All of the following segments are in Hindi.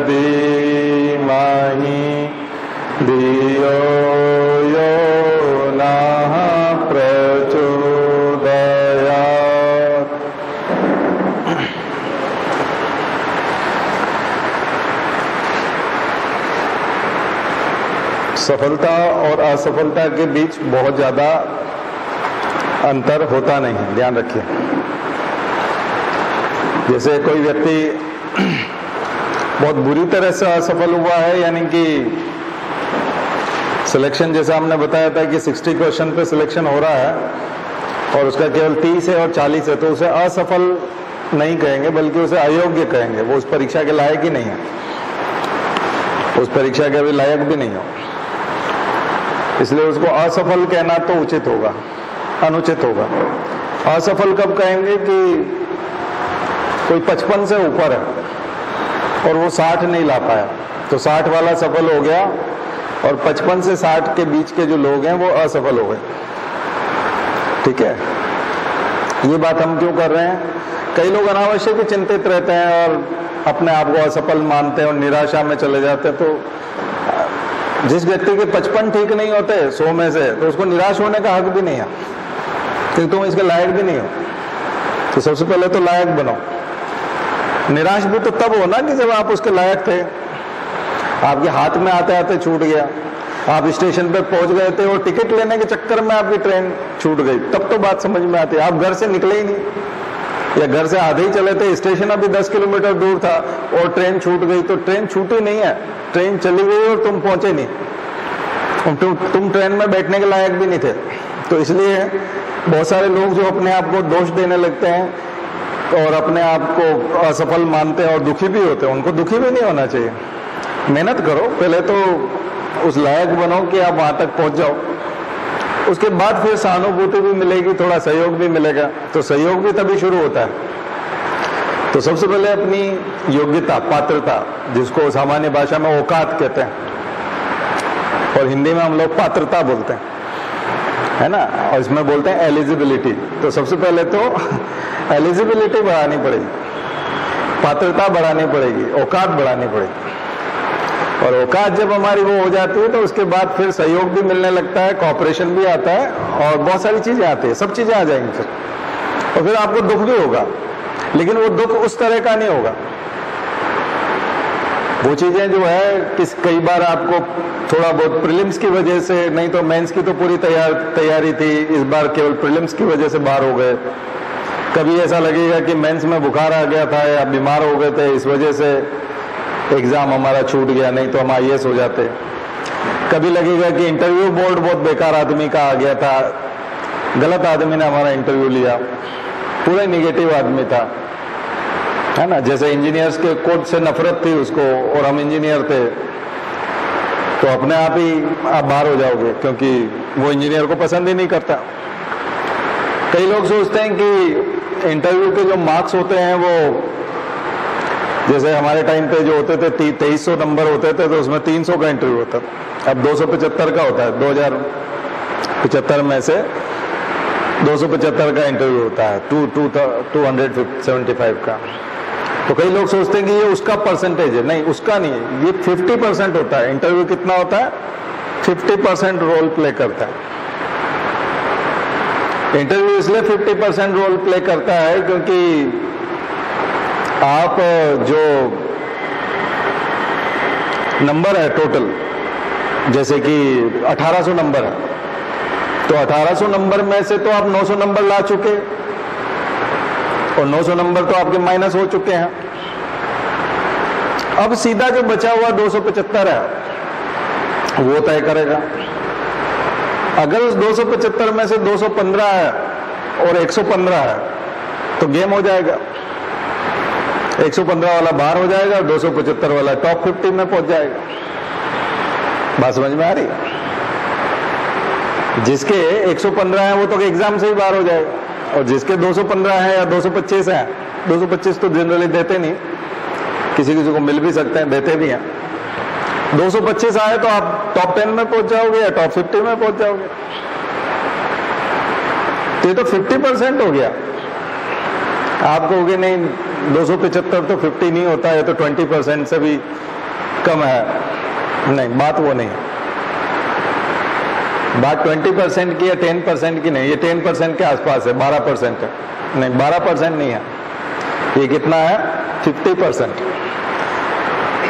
धीमहि धियो यो नः प्रचोदयात्। सफलता और असफलता के बीच बहुत ज्यादा अंतर होता नहीं है, ध्यान रखिए। जैसे कोई व्यक्ति बहुत बुरी तरह से असफल हुआ है, यानी कि सिलेक्शन, जैसा हमने बताया था कि 60 क्वेश्चन पे सिलेक्शन हो रहा है और उसका केवल 30 है और 40 है, तो उसे असफल नहीं कहेंगे बल्कि उसे अयोग्य कहेंगे। वो उस परीक्षा के लायक ही नहीं है, उस परीक्षा के भी लायक भी नहीं हो, इसलिए उसको असफल कहना तो उचित होगा, अनुचित होगा। असफल कब कहेंगे कि कोई 55 से ऊपर है और वो 60 नहीं ला पाया, तो 60 वाला सफल हो गया और 55 से 60 के बीच के जो लोग हैं वो असफल हो गए। ठीक है, ये बात हम क्यों कर रहे हैं? कई लोग अनावश्यक ही चिंतित रहते हैं और अपने आप को असफल मानते हैं और निराशा में चले जाते हैं। तो जिस व्यक्ति के 55 ठीक नहीं होते 100 में से, तो उसको निराश होने का हक भी नहीं है, क्योंकि तुम इसके लायक भी नहीं हो। तो सबसे पहले तो लायक बनो। निराश भी तो तब हो ना कि जब आप उसके लायक थे, आपके हाथ में आते आते छूट गया, आप स्टेशन पे पहुंच गए थे और टिकट लेने के चक्कर में आपकी ट्रेन छूट गई, तब तो बात समझ में आती है। आप घर से निकले ही नहीं, या घर से आधे ही चले थे, स्टेशन अभी 10 किलोमीटर दूर था और ट्रेन छूट गई, तो ट्रेन छूटी नहीं है, ट्रेन चली गई और तुम पहुंचे नहीं, तुम ट्रेन में बैठने के लायक भी नहीं थे। तो इसलिए बहुत सारे लोग जो अपने आप को दोष देने लगते हैं और अपने आप को असफल मानते हैं और दुखी भी होते हैं, उनको दुखी भी नहीं होना चाहिए। मेहनत करो, पहले तो उस लायक बनो कि आप वहां तक पहुंच जाओ, उसके बाद फिर सहानुभूति भी मिलेगी, थोड़ा सहयोग भी मिलेगा, तो सहयोग भी तभी शुरू होता है। तो सबसे पहले अपनी योग्यता, पात्रता, जिसको सामान्य भाषा में औकात कहते हैं और हिंदी में हम लोग पात्रता बोलते हैं, है ना, और इसमें बोलते हैं एलिजिबिलिटी। तो सबसे पहले तो एलिजिबिलिटी बढ़ानी पड़ेगी, पात्रता बढ़ानी पड़ेगी, औकात बढ़ानी पड़ेगी। और औकात जब हमारी वो हो जाती है तो उसके बाद फिर सहयोग भी मिलने लगता है, कॉपरेशन भी आता है और बहुत सारी चीजें आती है, सब चीजें आ जाएंगी फिर। और फिर आपको दुख भी होगा, लेकिन वो दुख उस तरह का नहीं होगा। वो चीजें जो है कई बार आपको थोड़ा बहुत प्रीलिम्स की वजह से, नहीं तो मेंस की तो पूरी तैयारी थी, इस बार केवल प्रीलिम्स की वजह से बाहर हो गए। कभी ऐसा लगेगा कि मेंस में बुखार आ गया था या बीमार हो गए थे, इस वजह से एग्जाम हमारा छूट गया, नहीं तो हम IAS हो जाते। कभी लगेगा कि इंटरव्यू बोर्ड बहुत बेकार आदमी का आ गया था, गलत आदमी ने हमारा इंटरव्यू लिया, पूरा नेगेटिव आदमी था, है ना। जैसे इंजीनियर्स के कोड से नफरत थी उसको और हम इंजीनियर थे, तो अपने आप ही आप बाहर हो जाओगे, क्योंकि वो इंजीनियर को पसंद ही नहीं करता। कई लोग सोचते हैं कि इंटरव्यू के जो मार्क्स होते हैं वो, जैसे हमारे टाइम पे जो होते थे 2300 नंबर होते थे, तो उसमें 300 का इंटरव्यू होता, अब 275 का होता है। 2075 में से 275 का इंटरव्यू होता है, 275 का। तो कई लोग सोचते हैं कि ये उसका परसेंटेज है, नहीं, उसका नहीं है, ये 50% होता है। इंटरव्यू कितना होता है? 50% रोल प्ले करता है। इंटरव्यू इसलिए 50% रोल प्ले करता है क्योंकि आप जो नंबर है टोटल, जैसे कि 1800 नंबर है, तो 1800 नंबर में से तो आप 900 नंबर ला चुके और 900 नंबर तो आपके माइनस हो चुके हैं। अब सीधा जो बचा हुआ 275 है वो तय करेगा। अगर उस 275 में से 215 है और 115 है तो गेम हो जाएगा, 115 वाला बाहर हो जाएगा और 275 वाला टॉप 50 में पहुंच जाएगा। बात समझ में आ रही? जिसके 115 है वो तो एग्जाम से ही बाहर हो जाएगा, और जिसके 215 है या 225 है, 225 तो जनरली देते नहीं, किसी किसी को मिल भी सकते हैं, देते भी हैं। 225 आए तो आप टॉप 10 में पहुंच जाओगे या टॉप 50 में पहुंच जाओगे। तो ये तो 50% हो गया। आप कहोगे नहीं 275 तो 50 नहीं होता है, तो 20% से भी कम है। नहीं, बात वो नहीं है। बात 20% की या 10% की नहीं, ये 10% के आसपास है, 12% है। नहीं, 12% नहीं है, ये कितना है? 50%।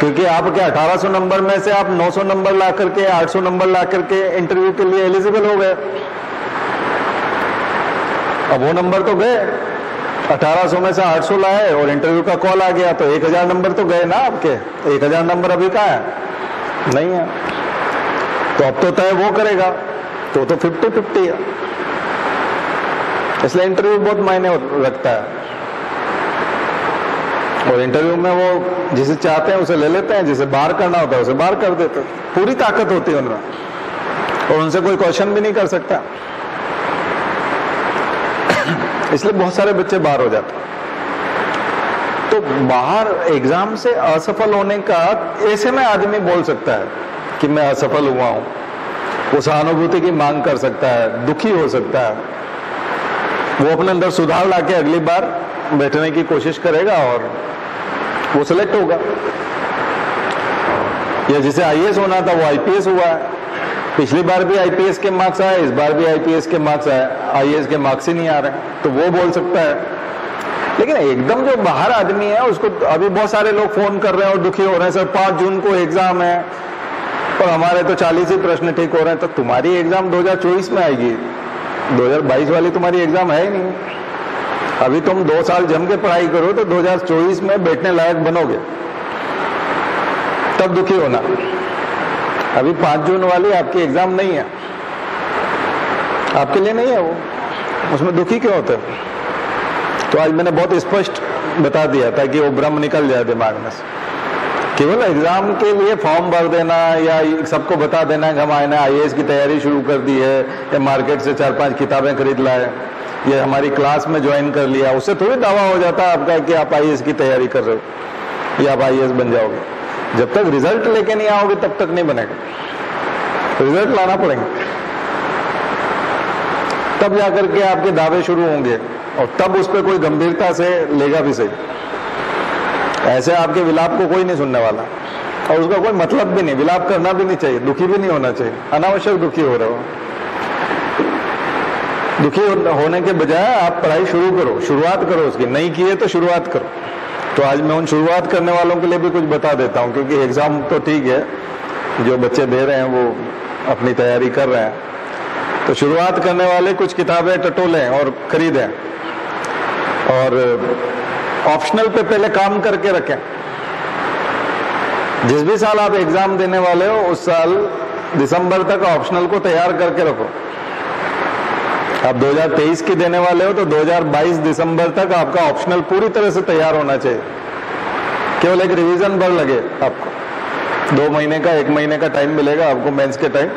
क्योंकि आप क्या 1800 नंबर में से आप 900 नंबर ला करके, 800 नंबर ला करके इंटरव्यू के लिए एलिजिबल हो गए। अब वो नंबर तो गए, 1800 में से 800 लाए और इंटरव्यू का कॉल आ गया, तो 1000 नंबर तो गए ना आपके। 1000 नंबर अभी कहाँ है? नहीं है। तो अब तो तय वो करेगा, तो 50-50 है। इसलिए इंटरव्यू बहुत मायने रखता है। और इंटरव्यू में वो जिसे चाहते हैं उसे ले लेते हैं, जिसे बाहर करना होता है उसे बाहर कर देते हैं। पूरी ताकत होती है उनमें, और उनसे कोई क्वेश्चन भी नहीं कर सकता। इसलिए बहुत सारे बच्चे बाहर हो जाते हैं। तो बाहर एग्जाम से असफल होने का ऐसे में आदमी बोल सकता है कि मैं असफल हुआ हूं, वो सहानुभूति की मांग कर सकता है, दुखी हो सकता है, वो अपने अंदर सुधार लाके अगली बार बैठने की कोशिश करेगा और वो सिलेक्ट होगा। या जिसे आईएएस होना था वो आईपीएस हुआ है। पिछली बार भी आईपीएस के मार्क्स आए, इस बार भी आईपीएस के मार्क्स आए, आईएएस के मार्क्स ही नहीं आ रहे, तो वो बोल सकता है। लेकिन एकदम जो बाहर आदमी है उसको, अभी बहुत सारे लोग फोन कर रहे हैं और दुखी हो रहे हैं, सर 5 जून को एग्जाम है और हमारे तो 40 ही प्रश्न ठीक हो रहे हैं। तो तुम्हारी एग्जाम 2024 में आएगी, 2022 वाली तुम्हारी एग्जाम है ही नहीं। अभी तुम 2 साल जम के पढ़ाई करो तो 2024 में बैठने लायक बनोगे, तब दुखी होना। अभी 5 जून वाली आपकी एग्जाम नहीं है, आपके लिए नहीं है वो, उसमें दुखी क्यों होते? तो आज मैंने बहुत स्पष्ट बता दिया ताकि वो भ्रम निकल जाए दिमाग में से। केवल एग्जाम के लिए फॉर्म भर देना या सबको बता देना कि हम आईएएस की तैयारी शुरू कर दी है, या मार्केट से 4-5 किताबें खरीद लाए, या हमारी क्लास में ज्वाइन कर लिया, उससे थोड़ी दावा हो जाता है आपका कि आप आईएएस की तैयारी कर रहे हो या आप आईएएस बन जाओगे। जब तक रिजल्ट लेके नहीं आओगे तब तक नहीं बनेगा, रिजल्ट लाना पड़ेगा, तब जाकर के आपके दावे शुरू होंगे, और तब उस पर कोई गंभीरता से लेगा भी सही। ऐसे आपके विलाप को कोई नहीं सुनने वाला, और उसका कोई मतलब भी नहीं, विलाप करना भी नहीं चाहिए, दुखी भी नहीं होना चाहिए। अनावश्यक दुखी हो रहे हो, दुखी होने के बजाय आप पढ़ाई शुरू करो, शुरुआत करो उसकी। नहीं की है तो शुरुआत करो। तो आज मैं उन शुरुआत करने वालों के लिए भी कुछ बता देता हूं, क्योंकि एग्जाम तो ठीक है, जो बच्चे दे रहे हैं वो अपनी तैयारी कर रहे हैं, तो शुरुआत करने वाले कुछ किताबें टटोलें और खरीदें, और ऑप्शनल पे पहले काम करके रखें। जिस भी साल आप एग्जाम देने वाले हो उस साल दिसंबर तक ऑप्शनल को तैयार करके रखो। आप 2023 की देने वाले हो तो 2022 दिसंबर तक आपका ऑप्शनल पूरी तरह से तैयार होना चाहिए। केवल एक रिवीजन भर लगे आपको, 2 महीने का 1 महीने का टाइम मिलेगा आपको मेंस के टाइम,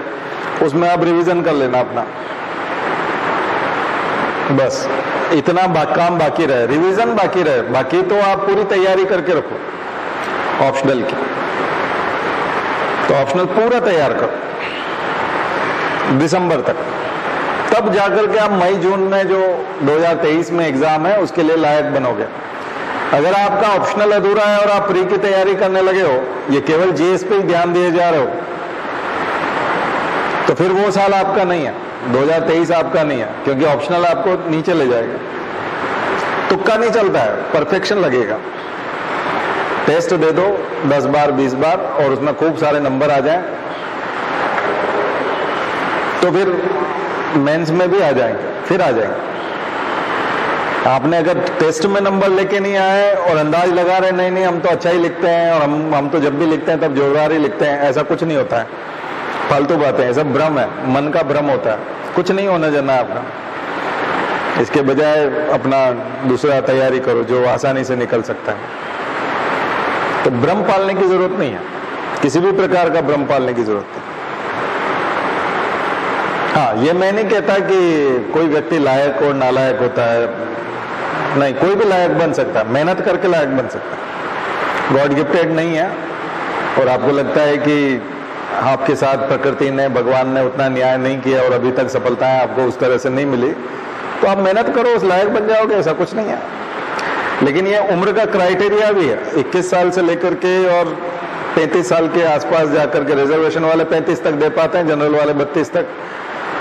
उसमें आप रिवीजन कर लेना अपना, बस इतना काम बाकी रहे, रिवीजन बाकी रहे, बाकी तो आप पूरी तैयारी करके रखो ऑप्शनल की। तो ऑप्शनल पूरा तैयार करो दिसंबर तक, तब जाकर के आप मई जून में जो 2023 में एग्जाम है उसके लिए लायक बनोगे। अगर आपका ऑप्शनल अधूरा है और आप प्री की तैयारी करने लगे हो, ये केवल जीएस पे ही ध्यान दिए जा रहे हो, तो फिर वो साल आपका नहीं है, 2023 आपका नहीं है, क्योंकि ऑप्शनल आपको नीचे ले जाएगा। तुक्का नहीं चलता है, परफेक्शन लगेगा। टेस्ट दे दो 10 बार 20 बार और उसमें खूब सारे नंबर आ जाएं, तो फिर मेंस में भी आ जाएंगे, फिर आ जाएंगे। आपने अगर टेस्ट में नंबर लेके नहीं आए और अंदाज लगा रहे नहीं हम तो अच्छा ही लिखते हैं और हम तो जब भी लिखते हैं तब जोरदार ही लिखते हैं, ऐसा कुछ नहीं होता है, फालतू बातें हैं, सब भ्रम है, मन का भ्रम होता है, कुछ नहीं होना जाना है आपका। इसके बजाय अपना दूसरा तैयारी करो जो आसानी से निकल सकता है। तो भ्रम पालने की जरूरत नहीं है, किसी भी प्रकार का भ्रम पालने की जरूरत है। हाँ, ये मैं नहीं कहता कि कोई व्यक्ति लायक और नालायक होता है, नहीं, कोई भी लायक बन सकता है, मेहनत करके लायक बन सकता है। गॉड गिफ्टेड नहीं है और आपको लगता है कि आपके साथ प्रकृति ने, भगवान ने उतना न्याय नहीं किया और अभी तक सफलताएं आपको उस तरह से नहीं मिली, तो आप मेहनत करो, उस लायक बन जाओगे, ऐसा कुछ नहीं है। लेकिन ये उम्र का क्राइटेरिया भी है, 21 साल से लेकर के और 35 साल के आसपास जाकर के रिजर्वेशन वाले 35 तक दे पाते हैं, जनरल वाले 32 तक।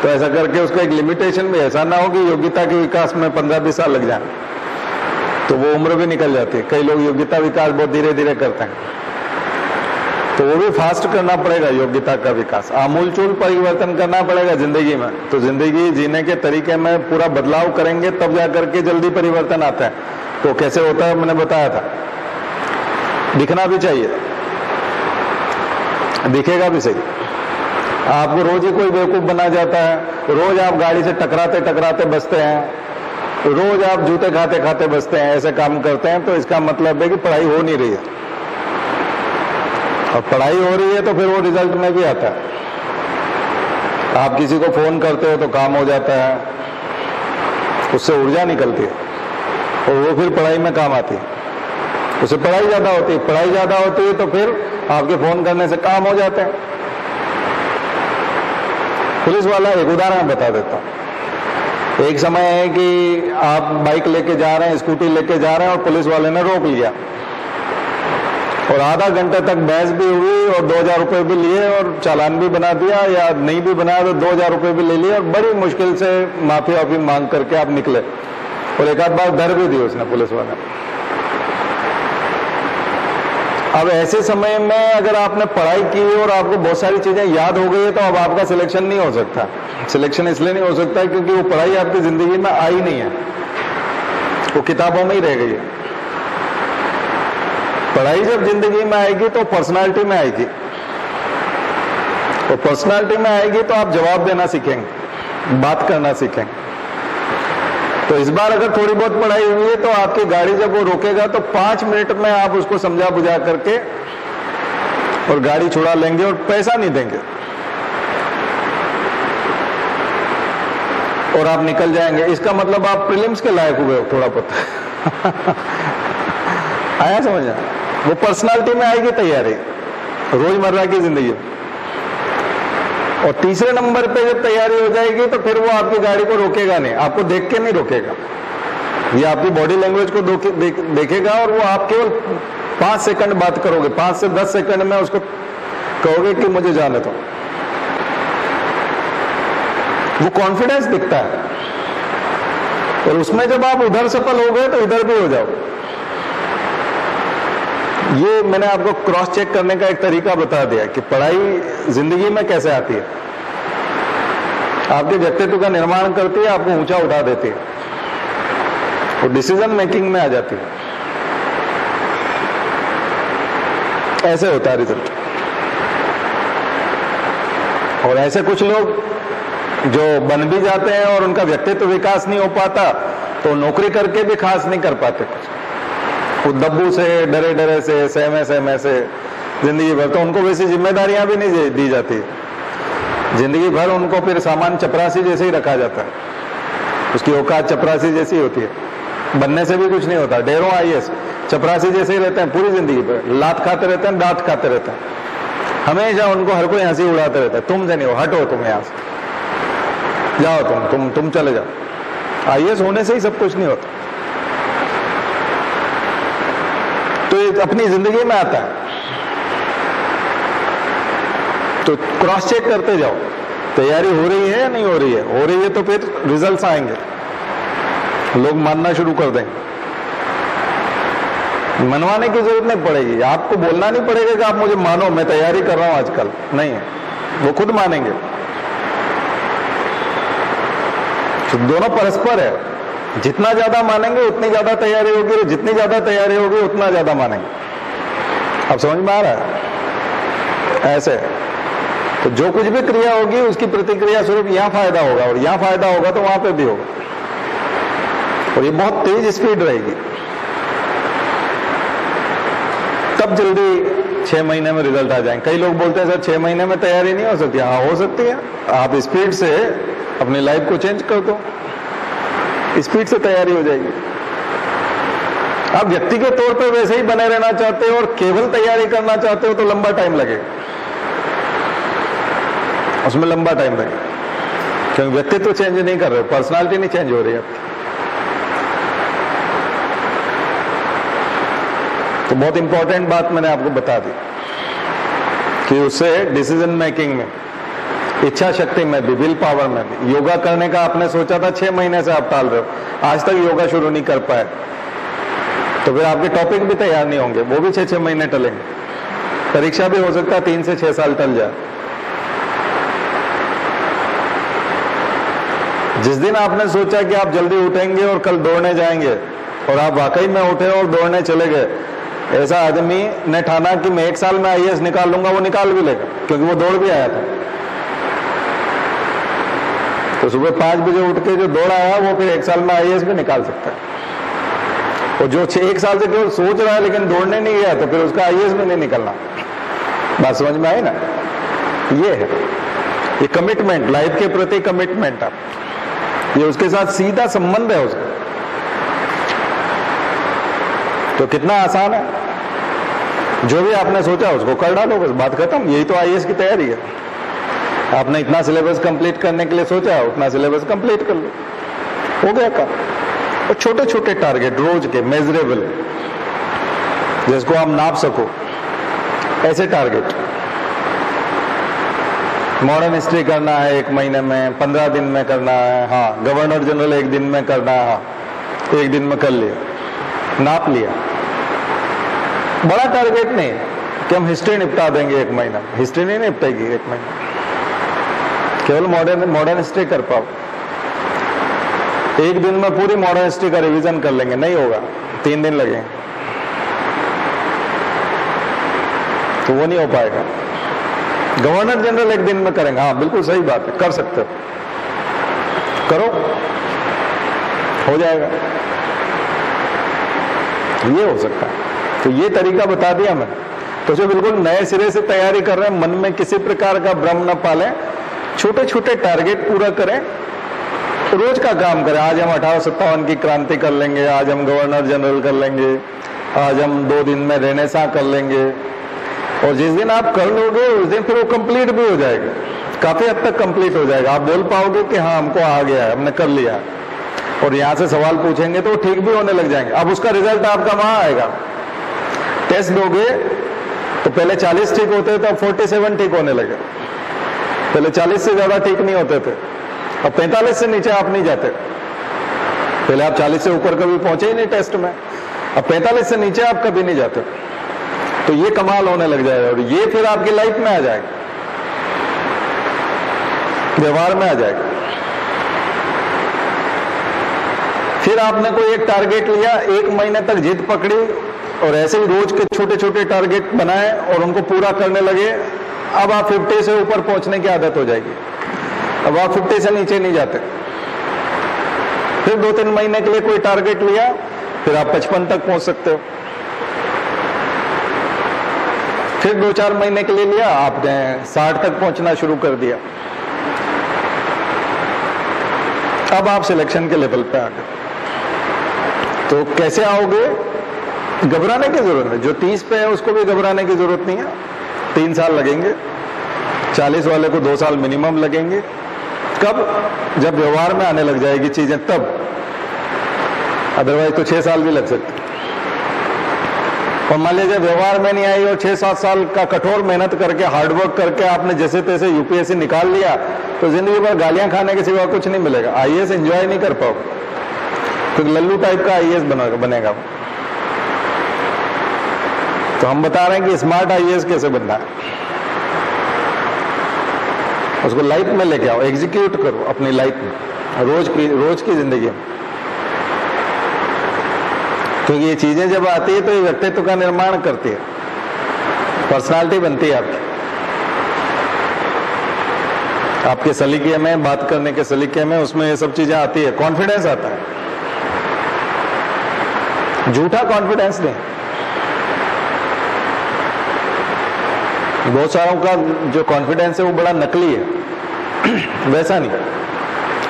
तो ऐसा करके उसका एक लिमिटेशन भी, ऐसा ना हो कि योग्यता के विकास में 15-20 साल लग जाए, तो वो उम्र भी निकल जाती है। कई लोग योग्यता विकास बहुत धीरे धीरे करते हैं, तो वो भी फास्ट करना पड़ेगा। योग्यता का विकास आमूलचूल परिवर्तन करना पड़ेगा जिंदगी में। तो जिंदगी जीने के तरीके में पूरा बदलाव करेंगे तब जाकर के जल्दी परिवर्तन आता है। तो कैसे होता है मैंने बताया था, दिखना भी चाहिए, दिखेगा भी सही। आपको रोज ही कोई बेवकूफ बना जाता है, रोज आप गाड़ी से टकराते टकराते बचते हैं, रोज आप जूते खाते खाते बचते हैं, ऐसे काम करते हैं, तो इसका मतलब है कि पढ़ाई हो नहीं रही है। और पढ़ाई हो रही है तो फिर वो रिजल्ट में भी आता है। आप किसी को फोन करते हो तो काम हो जाता है, उससे ऊर्जा निकलती है और वो फिर पढ़ाई में काम आती है। उससे पढ़ाई ज्यादा होती है, पढ़ाई ज्यादा होती है तो फिर आपके फोन करने से काम हो जाते हैं। पुलिस वाला एक उदाहरण बता देता हूं। एक समय है कि आप बाइक लेके जा रहे हैं, स्कूटी लेके जा रहे हैं और पुलिस वाले ने रोक लिया और आधा घंटे तक बहस भी हुई और 2000 रुपए भी लिए और चालान भी बना दिया, या नहीं भी बनाया तो 2000 रुपए भी ले लिए और बड़ी मुश्किल से माफी वाफी मांग करके आप निकले। और एक आध बार डर भी दी उसने, पुलिस वाले। अब ऐसे समय में अगर आपने पढ़ाई की और आपको बहुत सारी चीजें याद हो गई है तो अब आपका सिलेक्शन नहीं हो सकता। सिलेक्शन इसलिए नहीं हो सकता क्योंकि वो पढ़ाई आपकी जिंदगी में आई नहीं है, वो किताबों में ही रह गई है। पढ़ाई जब जिंदगी में आएगी तो पर्सनालिटी में आएगी, और पर्सनालिटी में आएगी तो आप जवाब देना सीखेंगे, बात करना सीखेंगे। तो इस बार अगर थोड़ी बहुत पढ़ाई हुई है तो आपकी गाड़ी जब वो रोकेगा तो 5 मिनट में आप उसको समझा बुझा करके और गाड़ी छुड़ा लेंगे और पैसा नहीं देंगे और आप निकल जाएंगे। इसका मतलब आप प्रीलिम्स के लायक हुए हो थोड़ा बहुत। आया समझ? वो पर्सनालिटी में आएगी तैयारी रोजमर्रा की जिंदगी में। और तीसरे नंबर पे जब तैयारी हो जाएगी तो फिर वो आपकी गाड़ी को रोकेगा नहीं, आपको देख के नहीं रोकेगा, ये आपकी बॉडी लैंग्वेज को देखेगा और वो आप केवल 5 सेकंड बात करोगे, 5 से 10 सेकंड में उसको कहोगे कि मुझे जाने दो। वो कॉन्फिडेंस दिखता है और उसमें जब आप उधर सफल हो गए तो इधर भी हो जाओ। ये मैंने आपको क्रॉस चेक करने का एक तरीका बता दिया कि पढ़ाई जिंदगी में कैसे आती है, आपके व्यक्तित्व का निर्माण करती है, आपको ऊंचा उठा देती है और डिसीजन मेकिंग में आ जाती है। ऐसे होता है रिजल्ट। और ऐसे कुछ लोग जो बन भी जाते हैं और उनका व्यक्तित्व विकास नहीं हो पाता तो नौकरी करके भी खास नहीं कर पाते कुछ, वो दब्बू से डरे डरे से सहमे से जिंदगी भर। तो उनको वैसी जिम्मेदारियां भी नहीं दी जाती, जिंदगी भर उनको फिर सामान चपरासी जैसे ही रखा जाता है, उसकी औकात चपरासी जैसी होती है, बनने से भी कुछ नहीं होता। डेरों IAS चपरासी जैसे ही रहते हैं पूरी जिंदगी पर, लात खाते रहते हैं, डांट खाते रहते हैं, हमेशा उनको हर कोई हंसी उड़ाते रहता है, तुमसे नहीं हो, हटो तुम यहां से, जाओ तुम चले जाओ। IAS होने से ही सब कुछ नहीं होता। तो ये अपनी जिंदगी में आता है। तो क्रॉस चेक करते जाओ, तैयारी हो रही है या नहीं हो रही है। हो रही है तो फिर रिजल्ट्स आएंगे, लोग मानना शुरू कर देंगे। मनवाने की जरूरत नहीं पड़ेगी, आपको बोलना नहीं पड़ेगा कि आप मुझे मानो, मैं तैयारी कर रहा हूं आजकल, नहीं है, वो खुद मानेंगे। तो दोनों परस्पर है, जितना ज्यादा मानेंगे उतनी ज्यादा तैयारी होगी, और जितनी ज्यादा तैयारी होगी उतना ज्यादा मानेंगे। अब समझ में आ रहा है? ऐसे तो जो कुछ भी क्रिया होगी उसकी प्रतिक्रिया स्वरूप यहां फायदा होगा और यहां फायदा होगा तो वहां पे भी होगा, और ये बहुत तेज स्पीड रहेगी। तब जल्दी 6 महीने में रिजल्ट आ जाएंगे। कई लोग बोलते हैं सर 6 महीने में तैयारी नहीं हो सकती। हाँ हो सकती है, आप स्पीड से अपनी लाइफ को चेंज कर दो, स्पीड से तैयारी हो जाएगी। आप व्यक्ति के तौर पर वैसे ही बने रहना चाहते हो और केवल तैयारी करना चाहते हो तो लंबा टाइम लगेगा, उसमें लंबा टाइम लगेगा, क्योंकि व्यक्तित्व चेंज नहीं कर रहे हो, पर्सनालिटी नहीं चेंज हो रही है। तो बहुत इंपॉर्टेंट बात मैंने आपको बता दी कि उससे डिसीजन मेकिंग में, इच्छा शक्ति में भी, विल पावर में भी, योगा करने का आपने सोचा था 6 महीने से आप टाल रहे हो, आज तक योगा शुरू नहीं कर पाए, तो फिर आपके टॉपिक भी तैयार नहीं होंगे, वो भी 6-6 महीने टलेंगे। परीक्षा भी हो सकता है 3 से 6 साल टल जाए। जिस दिन आपने सोचा कि आप जल्दी उठेंगे और कल दौड़ने जाएंगे और आप वाकई में उठे और दौड़ने चले गए, ऐसा आदमी ने ठाना कि मैं 1 साल में आईएएस निकाल लूंगा, वो निकाल भी लेगा, क्योंकि वो दौड़ भी आया था। तो सुबह 5 बजे उठ के जो दौड़ आया वो फिर 1 साल में आईएएस भी निकाल सकता है। और जो 1 साल से केवल सोच रहा है लेकिन दौड़ने नहीं गया, तो फिर उसका आईएएस भी नहीं निकलना। बात समझ में आई ना? ये है, ये कमिटमेंट, लाइफ के प्रति कमिटमेंट। आप ये उसके साथ सीधा संबंध है उसका, तो कितना आसान है। जो भी आपने सोचा उसको कर डालो, बस बात खत्म। यही तो आईएएस की तैयारी है। आपने इतना सिलेबस कंप्लीट करने के लिए सोचा, उतना सिलेबस कंप्लीट कर लो, हो गया काम। और छोटे छोटे टारगेट रोज के, मेजरेबल, जिसको आप नाप सको, ऐसे टारगेट। मॉडर्न हिस्ट्री करना है 1 महीने में, 15 दिन में करना है, हाँ गवर्नर जनरल 1 दिन में करना है, हाँ 1 दिन में कर लिया, नाप लिया। बड़ा टारगेट नहीं कि हम हिस्ट्री निपटा देंगे 1 महीना, हिस्ट्री नहीं निपटेगी 1 महीना, केवल मॉडर्न हिस्ट्री कर पाओ। 1 दिन में पूरी मॉडर्न हिस्ट्री का रिवीजन कर लेंगे, नहीं होगा, 3 दिन लगेंगे, तो वो नहीं हो पाएगा। गवर्नर जनरल 1 दिन में करेंगे, हाँ बिल्कुल सही बात है, कर सकते हो, करो, हो जाएगा, ये हो सकता है। तो ये तरीका बता दिया मैंने। तो जो बिल्कुल नए सिरे से तैयारी कर रहे हैं, मन में किसी प्रकार का भ्रम न पालें, छोटे छोटे टारगेट पूरा करें, रोज का काम करें। आज हम 1857 की क्रांति कर लेंगे, आज हम गवर्नर जनरल कर लेंगे, आज हम 2 दिन में रेनेसां कर लेंगे। और जिस दिन आप कर लोगे उस दिन फिर वो कंप्लीट भी हो जाएगा, काफी हद तक कंप्लीट हो जाएगा। आप बोल पाओगे कि हाँ हमको आ गया है, हमने कर लिया। और यहाँ से सवाल पूछेंगे तो ठीक भी होने लग जाएंगे। अब उसका रिजल्ट आपका वहां आएगा। टेस्ट दोगे तो पहले 40 ठीक होते थे, अब 47 ठीक होने लगे। पहले 40 से ज्यादा ठीक नहीं होते थे, अब 45 से नीचे आप नहीं जाते। पहले आप 40 से ऊपर कभी पहुंचे ही नहीं टेस्ट में, अब 45 से नीचे आप कभी नहीं जाते। तो ये कमाल होने लग जाएगा और ये फिर आपकी लाइफ में आ जाएगा, व्यवहार में आ जाएगा। फिर आपने कोई एक टारगेट लिया, 1 महीने तक जिद पकड़ी और ऐसे ही रोज के छोटे छोटे टारगेट बनाए और उनको पूरा करने लगे। अब आप 50 से ऊपर पहुंचने की आदत हो जाएगी, अब आप 50 से नीचे नहीं जाते। फिर 2-3 महीने के लिए कोई टारगेट लिया, फिर आप 55 तक पहुंच सकते हो। फिर 2-4 महीने के लिए लिया, आपने 60 तक पहुंचना शुरू कर दिया। अब आप सिलेक्शन के लेवल पे आ गए। तो कैसे आओगे? घबराने की जरूरत है। जो 30 पे है उसको भी घबराने की जरूरत नहीं है। 3 साल लगेंगे, 40 वाले को 2 साल मिनिमम लगेंगे। कब? जब व्यवहार में आने लग जाएगी चीजें, तब। अदरवाइज तो 6 साल भी लग सकते। और मान लीजिए व्यवहार में नहीं आई और 6-7 साल का कठोर मेहनत करके, हार्डवर्क करके आपने जैसे तैसे यूपीएससी निकाल लिया, तो जिंदगी भर गालियां खाने के सिवा कुछ नहीं मिलेगा। आईएएस एंजॉय नहीं कर पाओगे, क्योंकि लल्लू टाइप का आईएएस बनेगा। तो हम बता रहे हैं कि स्मार्ट आईएएस कैसे बनना है, उसको लाइफ में लेके आओ, एग्जीक्यूट करो अपनी लाइफ में, रोज की जिंदगी में। क्योंकि ये चीजें जब आती है तो ये व्यक्तित्व का निर्माण करती है, पर्सनालिटी बनती है आपके सलीके में, बात करने के सलीके में, उसमें ये सब चीजें आती है। कॉन्फिडेंस आता है, झूठा कॉन्फिडेंस नहीं। बहुत सारों का जो कॉन्फिडेंस है वो बड़ा नकली है, वैसा नहीं,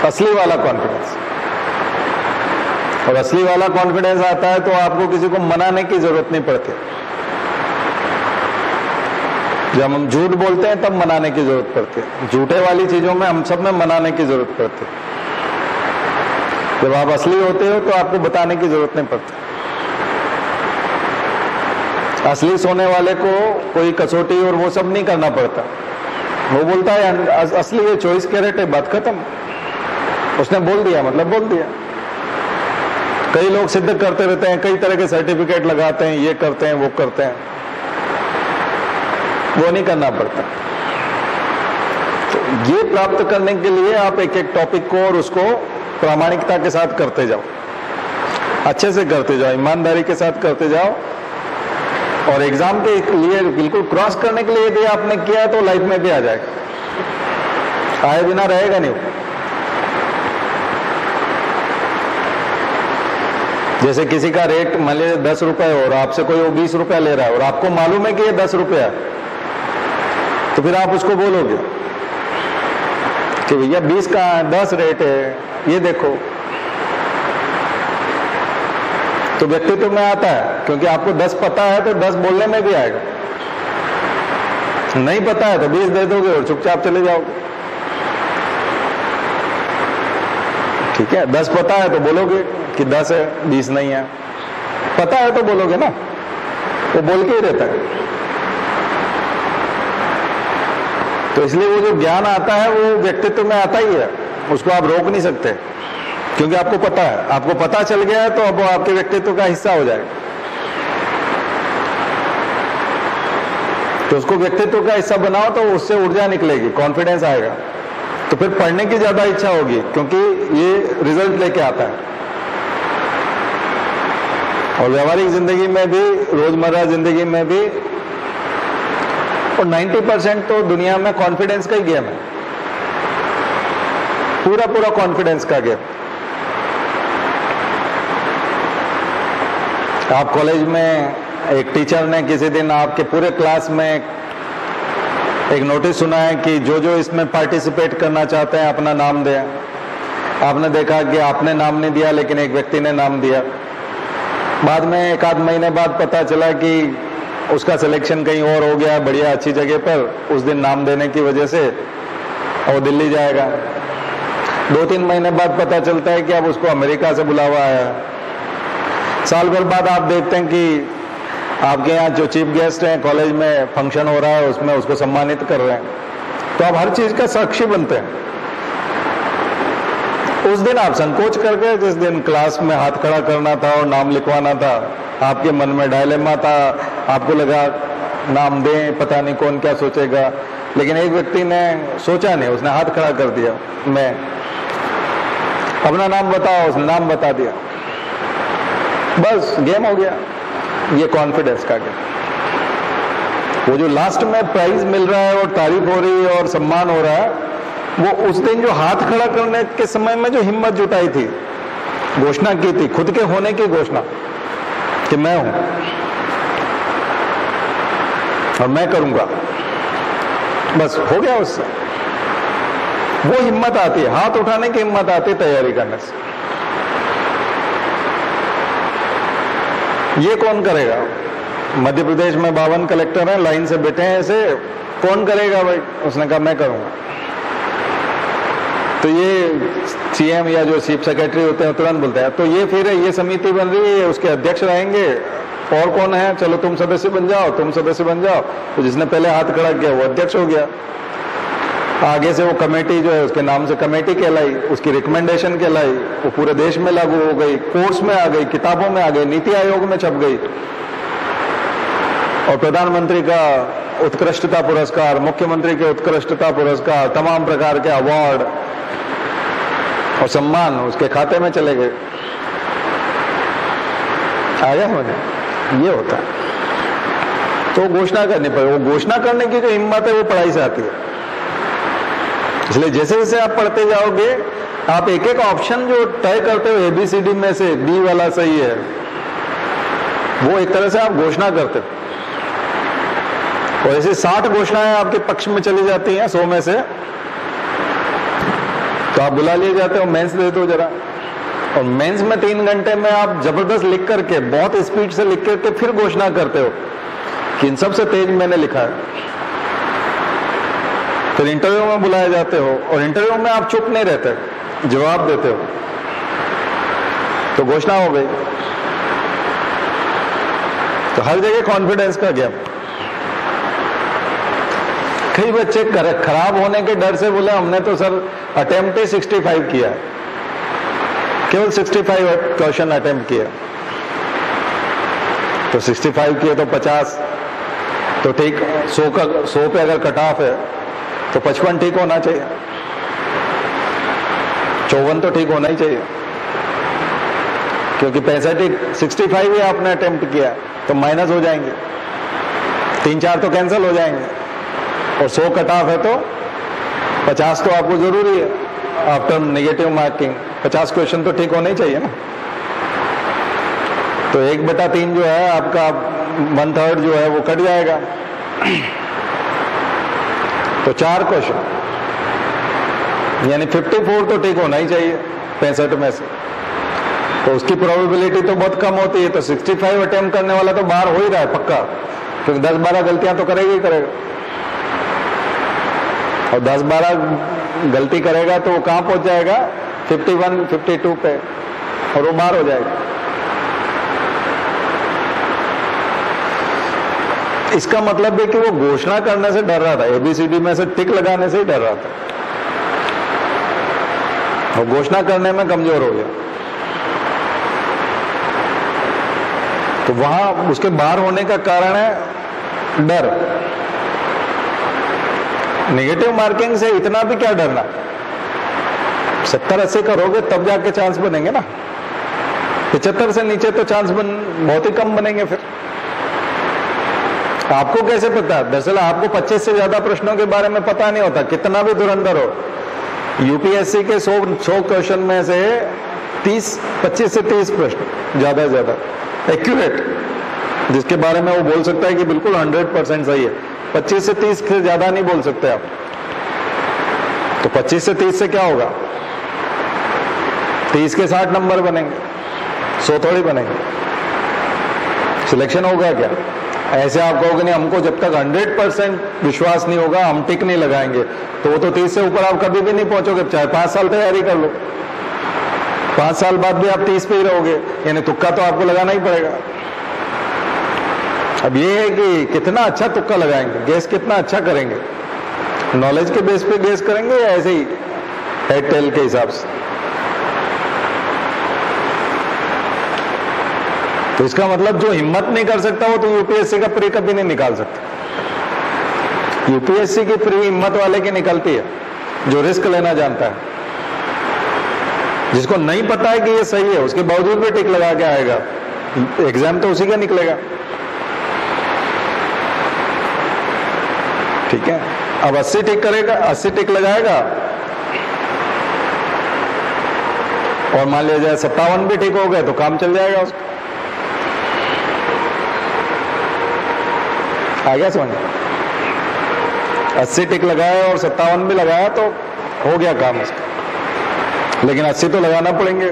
असली वाला कॉन्फिडेंस। और असली वाला कॉन्फिडेंस आता है तो आपको किसी को मनाने की जरूरत नहीं पड़ती। जब हम झूठ बोलते हैं तब मनाने की जरूरत पड़ती है। झूठे वाली चीजों में हम सब में मनाने की जरूरत पड़ती है। जब आप असली होते हो तो आपको बताने की जरूरत नहीं पड़ती। असली सोने वाले को कोई कसौटी और वो सब नहीं करना पड़ता। वो बोलता है असली ये 24 कैरेट है, बात खत्म। उसने बोल दिया मतलब बोल दिया। कई लोग सिद्ध करते रहते हैं, कई तरह के सर्टिफिकेट लगाते हैं, ये करते हैं वो करते हैं, वो नहीं करना पड़ता। तो ये प्राप्त करने के लिए आप एक एक टॉपिक को और उसको प्रामाणिकता के साथ करते जाओ, अच्छे से करते जाओ, ईमानदारी के साथ करते जाओ। और एग्जाम के लिए बिल्कुल क्रॉस करने के लिए यदि आपने किया तो लाइफ में भी आ जाएगा, आए बिना रहेगा नहीं। जैसे किसी का रेट मान लीजिए 10 रुपए और आपसे कोई वो 20 रुपया ले रहा है और आपको मालूम है कि ये 10 रुपया, तो फिर आप उसको बोलोगे कि भैया 20 का 10 रेट है, ये देखो। तो व्यक्तित्व में आता है, क्योंकि आपको 10 पता है तो 10 बोलने में भी आएगा। नहीं पता है तो 20 दे दोगे और चुपचाप चले जाओगे। ठीक है, 10 पता है तो बोलोगे कि 10 है, 20 नहीं है। पता है तो बोलोगे ना, वो बोल के ही रहता है। तो इसलिए वो जो ज्ञान आता है वो व्यक्तित्व में आता ही है, उसको आप रोक नहीं सकते, क्योंकि आपको पता है। आपको पता चल गया है तो अब वो आपके व्यक्तित्व का हिस्सा हो जाएगा। तो उसको व्यक्तित्व का हिस्सा बनाओ तो उससे ऊर्जा निकलेगी, कॉन्फिडेंस आएगा, तो फिर पढ़ने की ज्यादा इच्छा होगी, क्योंकि ये रिजल्ट लेके आता है। और व्यावहारिक जिंदगी में भी, रोजमर्रा जिंदगी में भी, और 90% तो दुनिया में कॉन्फिडेंस का ही गेम है, पूरा पूरा कॉन्फिडेंस का गेम। आप कॉलेज में एक टीचर ने किसी दिन आपके पूरे क्लास में एक नोटिस सुना है कि जो जो इसमें पार्टिसिपेट करना चाहते हैं अपना नाम दें। आपने देखा कि आपने नाम नहीं दिया लेकिन एक व्यक्ति ने नाम दिया। बाद में एक आध महीने बाद पता चला कि उसका सिलेक्शन कहीं और हो गया, बढ़िया अच्छी जगह पर, उस दिन नाम देने की वजह से वो दिल्ली जाएगा। 2-3 महीने बाद पता चलता है कि अब उसको अमेरिका से बुलावा आया। साल भर बाद आप देखते हैं कि आपके यहाँ जो चीफ गेस्ट हैं, कॉलेज में फंक्शन हो रहा है, उसमें उसको सम्मानित कर रहे हैं। तो आप हर चीज का साक्षी बनते हैं। उस दिन आप संकोच करके, जिस दिन क्लास में हाथ खड़ा करना था और नाम लिखवाना था, आपके मन में डायलेमा था, आपको लगा नाम दें, पता नहीं कौन क्या सोचेगा, लेकिन एक व्यक्ति ने सोचा नहीं, उसने हाथ खड़ा कर दिया, मैं अपना नाम बताओ, उसने नाम बता दिया, बस गेम हो गया। ये कॉन्फिडेंस का गेम। वो जो लास्ट में प्राइज मिल रहा है और तारीफ हो रही है और सम्मान हो रहा है, वो उस दिन जो हाथ खड़ा करने के समय में जो हिम्मत जुटाई थी, घोषणा की थी, खुद के होने की घोषणा कि मैं हूं और मैं करूंगा, बस हो गया। उससे वो हिम्मत आती है, हाथ उठाने की हिम्मत आती है तैयारी करने से। ये कौन करेगा? मध्य प्रदेश में 52 कलेक्टर हैं, लाइन से बैठे हैं, ऐसे कौन करेगा भाई? उसने कहा मैं करूंगा। तो ये सीएम या जो चीफ सेक्रेटरी होते हैं तुरंत बोलते हैं तो ये फिर ये समिति बन रही है, उसके अध्यक्ष रहेंगे, और कौन है, चलो तुम सदस्य बन जाओ, तुम सदस्य बन जाओ। तो जिसने पहले हाथ खड़ा किया वो अध्यक्ष हो गया। आगे से वो कमेटी जो है उसके नाम से कमेटी कहलाई, उसकी रिकमेंडेशन कहलाई, वो पूरे देश में लागू हो गई, कोर्स में आ गई, किताबों में आ गई, नीति आयोग में छप गई। और प्रधानमंत्री का उत्कृष्टता पुरस्कार, मुख्यमंत्री के उत्कृष्टता पुरस्कार, तमाम प्रकार के अवार्ड और सम्मान उसके खाते में चले गए। आया मुझे ये होता है। तो घोषणा करनी पड़े। वो घोषणा करने की जो हिम्मत है वो पढ़ाई से आती है। इसलिए जैसे जैसे आप पढ़ते जाओगे, आप एक एक ऑप्शन जो तय करते हो ABCD में से डी वाला सही है, वो एक तरह से आप घोषणा करते हो। और ऐसे 60 घोषणाएं आपके पक्ष में चली जाती हैं 100 में से, तो आप बुला लिए जाते हो, मेंस दे दो जरा। और मेंस में 3 घंटे में आप जबरदस्त लिख करके, बहुत स्पीड से लिख करके फिर घोषणा करते हो कि इन सबसे तेज मैंने लिखा है। फिर इंटरव्यू में बुलाए जाते हो और इंटरव्यू में आप चुप नहीं रहते, जवाब देते हो, तो घोषणा हो गई। तो हर जगह कॉन्फिडेंस का गैप। कई बच्चे खराब होने के डर से बोले हमने तो सर अटेम्प्ट ही 65 किया, केवल 65 क्वेश्चन अटेम्प्ट किया, तो 65 किए तो 50 तो ठीक, 100 पे अगर कट ऑफ है तो 55 ठीक होना चाहिए, 54 तो ठीक होना ही चाहिए, क्योंकि 65 ही आपने अटेम्प्ट किया तो माइनस हो जाएंगे, 3-4 तो कैंसिल हो जाएंगे, और 100 कट ऑफ है तो 50 तो आपको जरूरी है आफ्टर नेगेटिव मार्किंग, 50 क्वेश्चन तो ठीक होने ही चाहिए ना। तो 1/3 जो है आपका 1/3 जो है वो कट जाएगा, तो 4 क्वेश्चन यानी 54 तो ठीक होना ही चाहिए 65 में से, तो उसकी प्रोबेबिलिटी तो बहुत कम होती है। तो 65 अटेम्प्ट करने वाला तो बाहर हो ही रहा है पक्का, क्योंकि 10-12 गलतियां तो करेगा ही करेगा, और 10-12 गलती करेगा तो वो कहां पहुंच जाएगा 51-52 पे, और वो बाहर हो जाएगा। इसका मतलब है कि वो घोषणा करने से डर रहा था, ABCD में से टिक लगाने से ही डर रहा था, वो घोषणा करने में कमजोर हो गया। तो वहां उसके बाहर होने का कारण है डर। नेगेटिव मार्किंग से इतना भी क्या डरना, 70-80 करोगे तब जाके चांस बनेंगे ना, 75 से नीचे तो चांस बहुत ही कम बनेंगे। फिर आपको कैसे पता? दरअसल आपको 25 से ज्यादा प्रश्नों के बारे में पता नहीं होता, कितना भी धुरंधर हो। यूपीएससी के 100 क्वेश्चन में से 25 से 30 प्रश्न ज्यादा से ज्यादा एक्यूरेट, जिसके बारे में वो बोल सकता है कि बिल्कुल 100% सही है। 25 से 30 से ज्यादा नहीं बोल सकते आप। तो 25 से 30 से क्या होगा, 30 के 60 नंबर बनेंगे, 100 थोड़ी बनेंगे। सिलेक्शन होगा क्या? ऐसे आप कहोगे नहीं, हमको जब तक 100% विश्वास नहीं होगा हम टिक नहीं लगाएंगे, तो वो तो 30 से ऊपर आप कभी भी नहीं पहुंचोगे, चाहे 5 साल तैयारी कर लो, 5 साल बाद भी आप 30 पे ही रहोगे, यानी तुक्का तो आपको लगाना ही पड़ेगा। अब ये है कि कितना अच्छा तुक्का लगाएंगे, गेस कितना अच्छा करेंगे, नॉलेज के बेस पे गेस करेंगे या ऐसे ही हेड टेल के हिसाब से। तो इसका मतलब जो हिम्मत नहीं कर सकता वो तो यूपीएससी का प्री कभी नहीं निकाल सकता। यूपीएससी की प्री हिम्मत वाले की निकलती है, जो रिस्क लेना जानता है, जिसको नहीं पता है कि ये सही है, उसके बावजूद भी टिक लगा के आएगा, एग्जाम तो उसी का निकलेगा। ठीक है, अब 80 टिक करेगा, 80 टिक लगाएगा, और मान लिया जाए 57 भी ठीक हो गए तो काम चल जाएगा उसका। आ गया समझ? 80 टिक लगाया और 57 भी लगाया तो हो गया काम उसका, लेकिन 80 तो लगाना पड़ेंगे।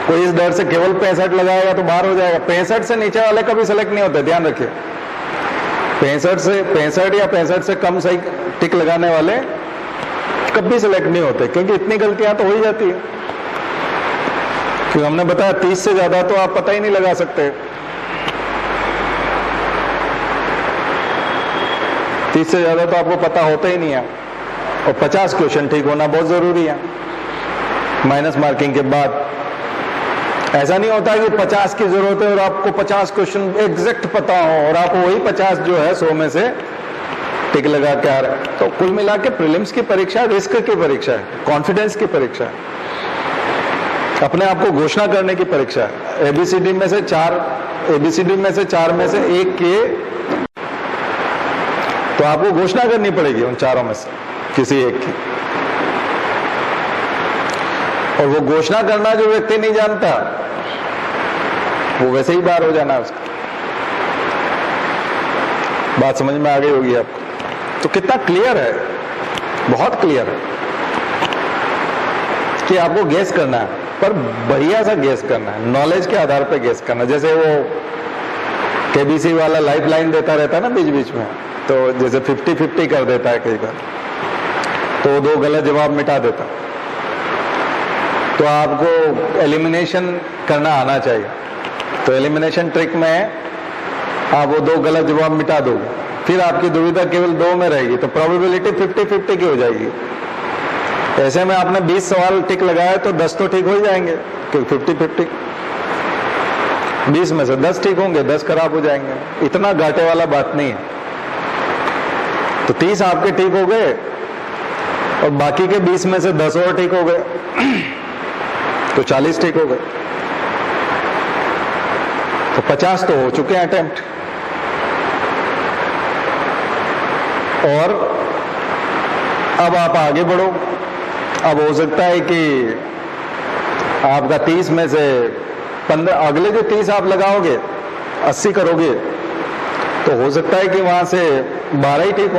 कोई इस डर से केवल 65 लगाएगा तो बाहर हो जाएगा। 65 से नीचे वाले कभी सेलेक्ट नहीं होते, ध्यान रखिए। 65 या 65 से कम सही टिक लगाने वाले कभी सेलेक्ट नहीं होते, क्योंकि इतनी गलतियां तो हो ही जाती है। क्योंकि हमने बताया 30 से ज्यादा तो आप पता ही नहीं लगा सकते, 30 से ज्यादा तो आपको पता होता ही नहीं है। और 50 क्वेश्चन ठीक होना बहुत जरूरी है माइनस मार्किंग के बाद। ऐसा नहीं होता कि 50 की जरूरत है और आपको 50 क्वेश्चन एग्जैक्ट पता हो और आप वही 50 जो है 100 में से टिक लगा के आ रहे हैं। तो कुल मिला के प्रीलिम्स की परीक्षा रिस्क की परीक्षा है, कॉन्फिडेंस की परीक्षा है, अपने आप को घोषणा करने की परीक्षा है। एबीसीडी में से 4 में से एक के, तो आपको घोषणा करनी पड़ेगी उन चारों में से किसी एक की। और वो घोषणा करना जो व्यक्ति नहीं जानता वो वैसे ही बाहर हो जाना है उसका। बात समझ में आ गई होगी आपको। तो कितना क्लियर है, बहुत क्लियर है कि आपको गेस करना है, पर बढ़िया सा गेस करना है, नॉलेज के आधार पर गेस करना। जैसे वो केबीसी वाला लाइफ लाइन देता रहता है ना बीच बीच में, तो जैसे 50-50 कर देता है कई बार, तो 2 गलत जवाब मिटा देता। तो आपको एलिमिनेशन करना आना चाहिए। तो एलिमिनेशन ट्रिक में आप वो 2 गलत जवाब मिटा दोगे, फिर आपकी दुविधा केवल 2 में रहेगी, तो प्रोबेबिलिटी 50-50 की हो जाएगी। ऐसे में आपने 20 सवाल टिक लगाया तो 10 तो ठीक हो ही जाएंगे, क्योंकि 50-50, 20 में से 10 ठीक होंगे, 10 खराब हो जाएंगे। इतना घाटे वाला बात नहीं है। तो 30 आपके ठीक हो गए और बाकी के 20 में से 10 और ठीक हो गए, तो 40 ठीक हो गए, तो 50 तो हो चुके हैं अटेम्प्ट। और अब आप आगे बढ़ो। अब हो सकता है कि आपका 30 में से 15, अगले जो 30 आप लगाओगे, 80 करोगे, तो हो सकता है कि वहां से 12 ही ठीक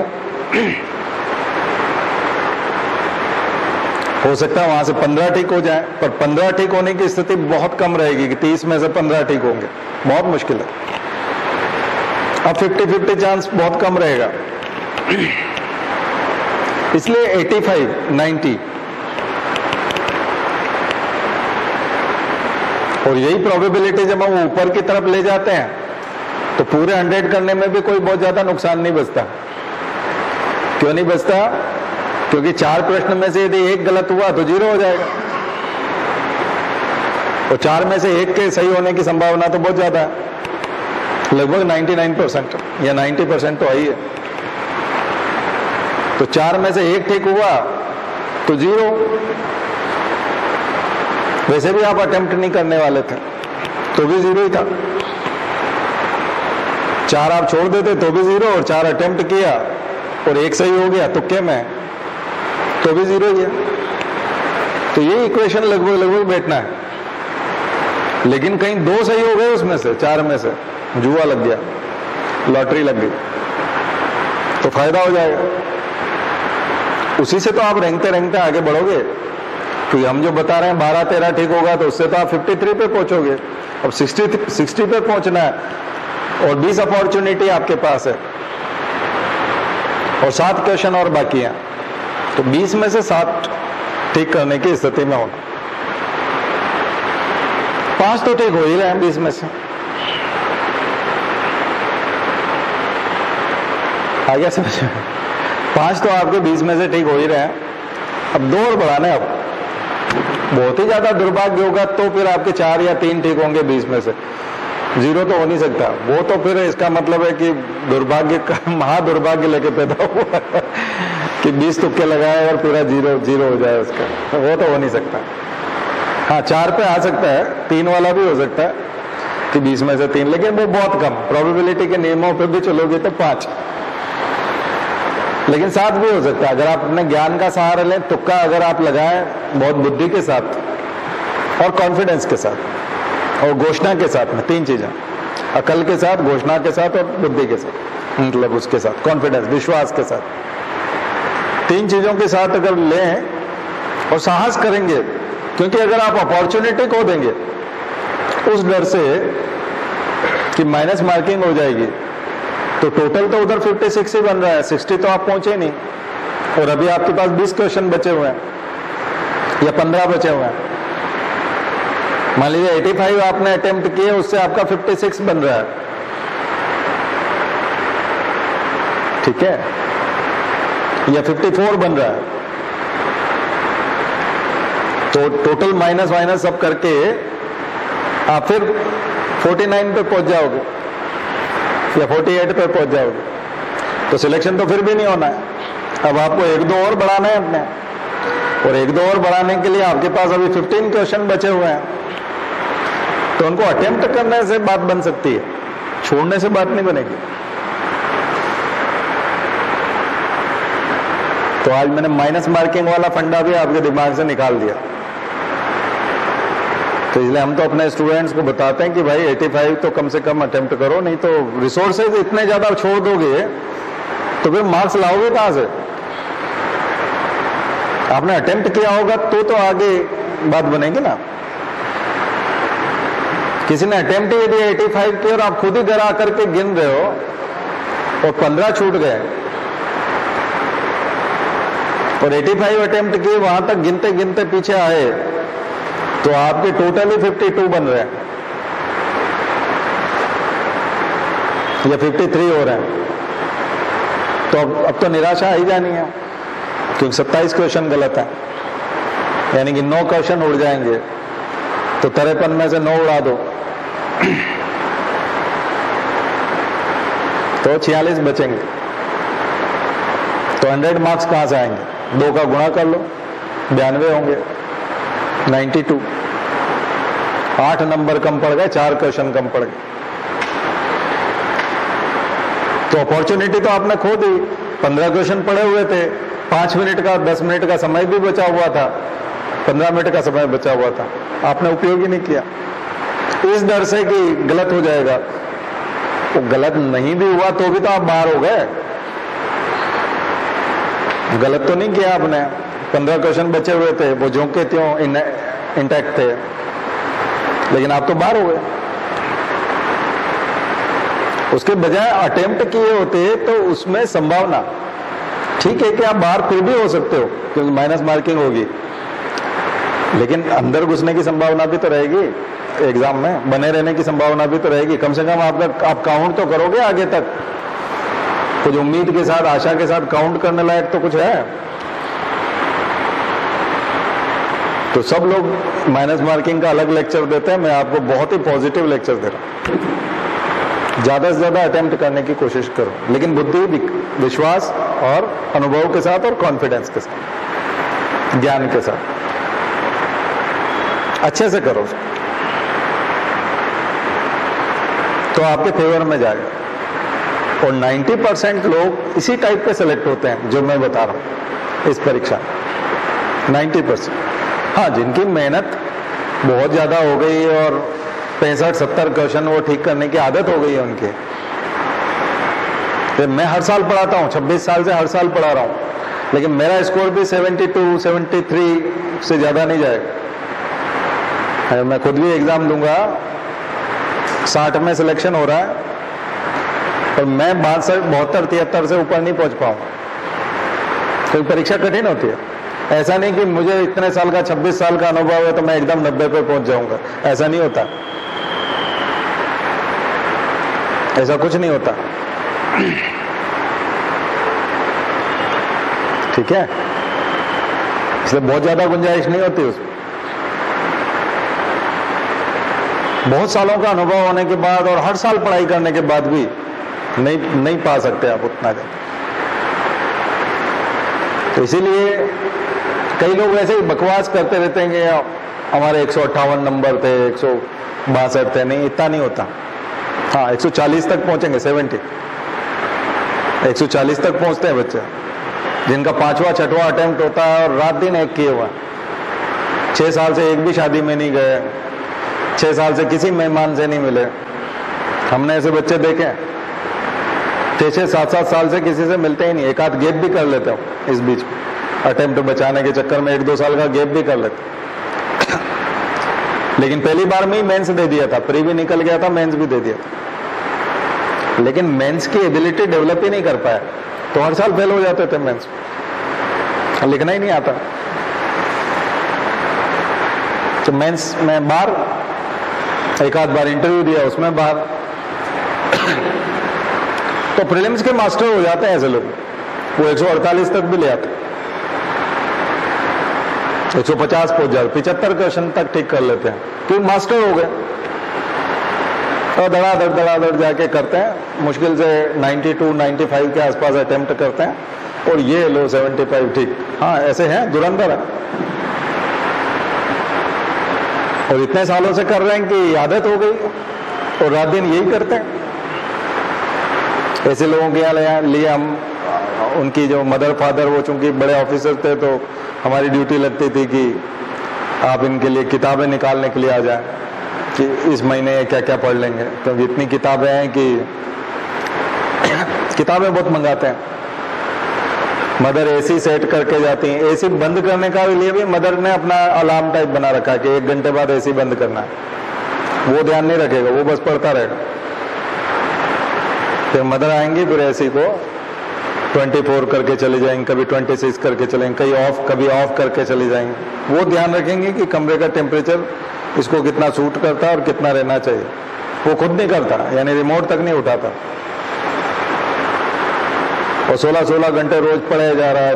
हो सकता है वहां से 15 ठीक हो जाए, पर 15 ठीक होने की स्थिति बहुत कम रहेगी कि 30 में से 15 ठीक होंगे, बहुत मुश्किल है। अब 50-50 चांस बहुत कम रहेगा, इसलिए 85-90, और यही प्रोबेबिलिटी जब हम ऊपर की तरफ ले जाते हैं तो पूरे 100 करने में भी कोई बहुत ज्यादा नुकसान नहीं बचता। क्यों नहीं बचता? क्योंकि 4 प्रश्न में से यदि 1 गलत हुआ तो 0 हो जाएगा, और 4 में से 1 के सही होने की संभावना तो बहुत ज्यादा है, लगभग 99% या 90% तो आई है। तो 4 में से 1 ठीक हुआ तो 0। वैसे भी आप अटेम्प्ट नहीं करने वाले थे तो भी 0 ही था। 4 आप छोड़ देते तो भी 0, और 4 अटेम्प्ट किया और 1 सही हो गया तुक्के में तो भी 0 ही है। तो ये इक्वेशन लगभग बैठना है। लेकिन कहीं 2 सही हो गए उसमें से, 4 में से, जुआ लग गया, लॉटरी लग गई, तो फायदा हो जाएगा। उसी से तो आप रेंगते रेंगते आगे बढ़ोगे। क्योंकि हम जो बता रहे हैं 12-13 ठीक होगा तो उससे तो आप 53 पे पहुंचोगे। अब 60 पे पहुंचना है और 20 अपॉर्चुनिटी आपके पास है और 7 क्वेश्चन और बाकी हैं, तो 20 में से 7 ठीक करने की स्थिति में होना। 5 तो ठीक हो ही रहे हैं 20 में से। आ गया समझ में? 5 तो आपके 20 में से ठीक हो ही रहे हैं। अब 2 और बढ़ाने, अब बहुत ही ज्यादा दुर्भाग्य होगा तो फिर आपके 4 या 3 ठीक होंगे 20 में से। 0 तो हो नहीं सकता, वो तो फिर इसका मतलब है कि दुर्भाग्य का महादुर्भाग्य लेके पैदा हुआ कि 20 तुक्के लगाए और पूरा 0 हो जाए उसका, वो तो हो नहीं सकता। हाँ, 4 पे आ सकता है, 3 वाला भी हो सकता है कि 20 में से 3, लेकिन वो बहुत कम। प्रोबेबिलिटी के नियमों पे भी चलोगे तो 5, लेकिन 7 भी हो सकता है अगर आप अपने ज्ञान का सहारा लें। तुक्का अगर आप लगाएं बहुत बुद्धि के साथ और कॉन्फिडेंस के साथ और घोषणा के साथ में, 3 चीजें, अकल के साथ, घोषणा के साथ और बुद्धि के साथ, मतलब उसके साथ कॉन्फिडेंस, विश्वास के साथ, 3 चीजों के साथ अगर लें और साहस करेंगे। क्योंकि अगर आप अपॉर्चुनिटी खो देंगे उस डर से कि माइनस मार्किंग हो जाएगी, तो टोटल तो उधर 56 ही बन रहा है, 60 तो आप पहुंचे नहीं, और अभी आपके पास 20 क्वेश्चन बचे हुए हैं या 15 बचे हुए हैं। मान लीजिए 85 आपने अटेम्प्ट किए, उससे आपका 56 बन रहा है, ठीक है, या 54 बन रहा है। तो टोटल माइनस वाइनस सब करके आप फिर 49 पे पहुंच जाओगे या 48 पे पहुंच जाओगे, तो सिलेक्शन तो फिर भी नहीं होना है। अब आपको 1-2 और बढ़ाना है अपने, और 1-2 और बढ़ाने के लिए आपके पास अभी 15 क्वेश्चन बचे हुए हैं, तो उनको अटेम्प्ट करने से बात बन सकती है, छोड़ने से बात नहीं बनेगी। तो आज मैंने माइनस मार्किंग वाला फंडा भी आपके दिमाग से निकाल दिया। तो इसलिए हम तो अपने स्टूडेंट्स को बताते हैं कि भाई 85 तो कम से कम अटेम्प्ट करो, नहीं तो रिसोर्सेज इतने ज्यादा छोड़ दोगे तो फिर मार्क्स लाओगे कहां से? आपने अटेम्प्ट किया होगा तो आगे बात बनेगी ना। किसी ने अटेम्प्ट यदि 85 किया और आप खुद ही घर आकर के गिन रहे हो और 15 छूट गए और 85 अटेम्प्ट किए, वहां तक गिनते गिनते पीछे आए, तो आपके टोटली 52 बन रहे हैं। या 53 हो रहे हैं, तो अब तो निराशा ही जानी है, क्योंकि 27 क्वेश्चन गलत है, यानी कि 9 क्वेश्चन उड़ जाएंगे, तो 53 में से 9 उड़ा दो तो 46 बचेंगे। तो 100 मार्क्स कहां से आएंगे? 2 का गुणा कर लो, 92 होंगे, 92। 8 नंबर कम पड़ गए, 4 क्वेश्चन कम पड़ गए। तो अपॉर्चुनिटी तो आपने खो दी। 15 क्वेश्चन पड़े हुए थे, 5 मिनट का 10 मिनट का समय भी बचा हुआ था, 15 मिनट का समय बचा हुआ था, आपने उपयोग ही नहीं किया, इस डर से कि गलत हो जाएगा। वो गलत नहीं भी हुआ तो भी तो आप बाहर हो गए, गलत तो नहीं किया आपने। 15 क्वेश्चन बचे हुए थे, वो ज्यों के त्यों इंटैक्ट थे, लेकिन आप तो बाहर हो गए। उसके बजाय अटेम्प्ट किए होते तो उसमें संभावना, ठीक है कि आप बाहर फिर भी हो सकते हो क्योंकि माइनस मार्किंग होगी, लेकिन अंदर घुसने की संभावना भी तो रहेगी, एग्जाम में बने रहने की संभावना भी तो रहेगी। कम से कम आप काउंट तो करोगे आगे तक, कुछ उम्मीद के साथ, आशा के साथ काउंट करने लायक तो कुछ है। तो सब लोग माइनस मार्किंग का अलग लेक्चर देते हैं, मैं आपको बहुत ही पॉजिटिव लेक्चर दे रहा हूं। ज्यादा से ज्यादा अटेम्प्ट करने की कोशिश करो, लेकिन बुद्धि, विश्वास और अनुभव के साथ और कॉन्फिडेंस के साथ, ज्ञान के साथ अच्छे से करो, तो आपके फेवर में जाएगा। और 90% लोग इसी टाइप के सेलेक्ट होते हैं जो मैं बता रहा हूं इस परीक्षा, 90%। हाँ, जिनकी मेहनत बहुत ज्यादा हो गई और 65-70 क्वेश्चन वो ठीक करने की आदत हो गई है उनकी। तो मैं हर साल पढ़ाता हूँ, 26 साल से हर साल पढ़ा रहा हूँ, लेकिन मेरा स्कोर भी 72, 73 से ज्यादा नहीं जाएगा। मैं खुद भी एग्जाम दूंगा, 60 में सिलेक्शन हो रहा है, और मैं 72, 73 से ऊपर नहीं पहुंच पाऊंगा, क्योंकि परीक्षा कठिन होती है। ऐसा नहीं कि मुझे इतने साल का, 26 साल का अनुभव है तो मैं एकदम 90 पे पहुंच जाऊंगा, ऐसा नहीं होता, ऐसा कुछ नहीं होता। ठीक है, इसलिए बहुत ज्यादा गुंजाइश नहीं होती उसमें। बहुत सालों का अनुभव होने के बाद और हर साल पढ़ाई करने के बाद भी नहीं पा सकते आप उतना ज्यादा। तो इसीलिए कई लोग ऐसे ही बकवास करते रहते हैं कि हमारे 158 नंबर थे, 162 थे, नहीं, इतना नहीं होता। हाँ, 140 तक पहुंचेंगे, 70, 140 तक पहुंचते हैं बच्चे, जिनका 5वां 6वां अटेम्प्ट होता है और रात दिन एक किए हुआ। 6 साल से एक भी शादी में नहीं गए, 6 साल से किसी मेहमान से नहीं मिले, हमने ऐसे बच्चे देखे। 6-6, 7-7 साल से किसी से मिलते ही नहीं, एक आध गैप भी कर लेते हो इस बीच में, अटेम्प्ट बचाने के चक्कर में 1-2 साल का गैप भी कर लेते। लेकिन पहली बार में ही मेंस दे दिया था, प्री भी निकल गया था, मेंस भी दे दिया था, लेकिन मेंस की एबिलिटी डेवलप ही नहीं कर पाया, तो हर साल फेल हो जाते थे मेंस, लिखना ही नहीं आता। तो मेंस में बाहर, एक आध बार इंटरव्यू दिया उसमें बाहर। तो प्रीलिम्स के मास्टर हो जाते हैं ऐसे लोग, वो 148 तक भी ले आते, 150 पहुंच जाते, 75 क्वेश्चन तक ठीक कर लेते हैं, क्योंकि मास्टर हो गए। और धड़ाधड़ जाके करते हैं, मुश्किल से 92, 95 के आसपास अटेम्प्ट करते हैं, और ये लो 75 ठीक। हाँ, ऐसे हैं, धुरंधर है, और इतने सालों से कर रहे हैं कि आदत हो गई, और रात दिन यही करते हैं। ऐसे लोगों के लिए हम, उनकी जो मदर फादर, वो चूंकि बड़े ऑफिसर थे, तो हमारी ड्यूटी लगती थी कि आप इनके लिए किताबें निकालने के लिए आ जाएं, कि इस महीने क्या क्या पढ़ लेंगे, क्योंकि इतनी किताबें हैं कि किताबें बहुत मंगाते हैं। मदर एसी सेट करके जाती हैं, एसी बंद करने का लिए भी मदर ने अपना अलार्म टाइप बना रखा है कि 1 घंटे बाद एसी बंद करना है, वो ध्यान नहीं रखेगा, वो बस पढ़ता रहेगा। फिर मदर आएंगी, फिर एसी को 24 करके चले जाएंगे, कभी 26 करके चलेंगे, कभी ऑफ करके चले जाएंगे। वो ध्यान रखेंगे कि कमरे का टेम्परेचर इसको कितना सूट करता है और कितना रहना चाहिए। वो खुद नहीं करता, यानी रिमोट तक नहीं उठाता, और 16-16 घंटे रोज पढ़े जा रहा है,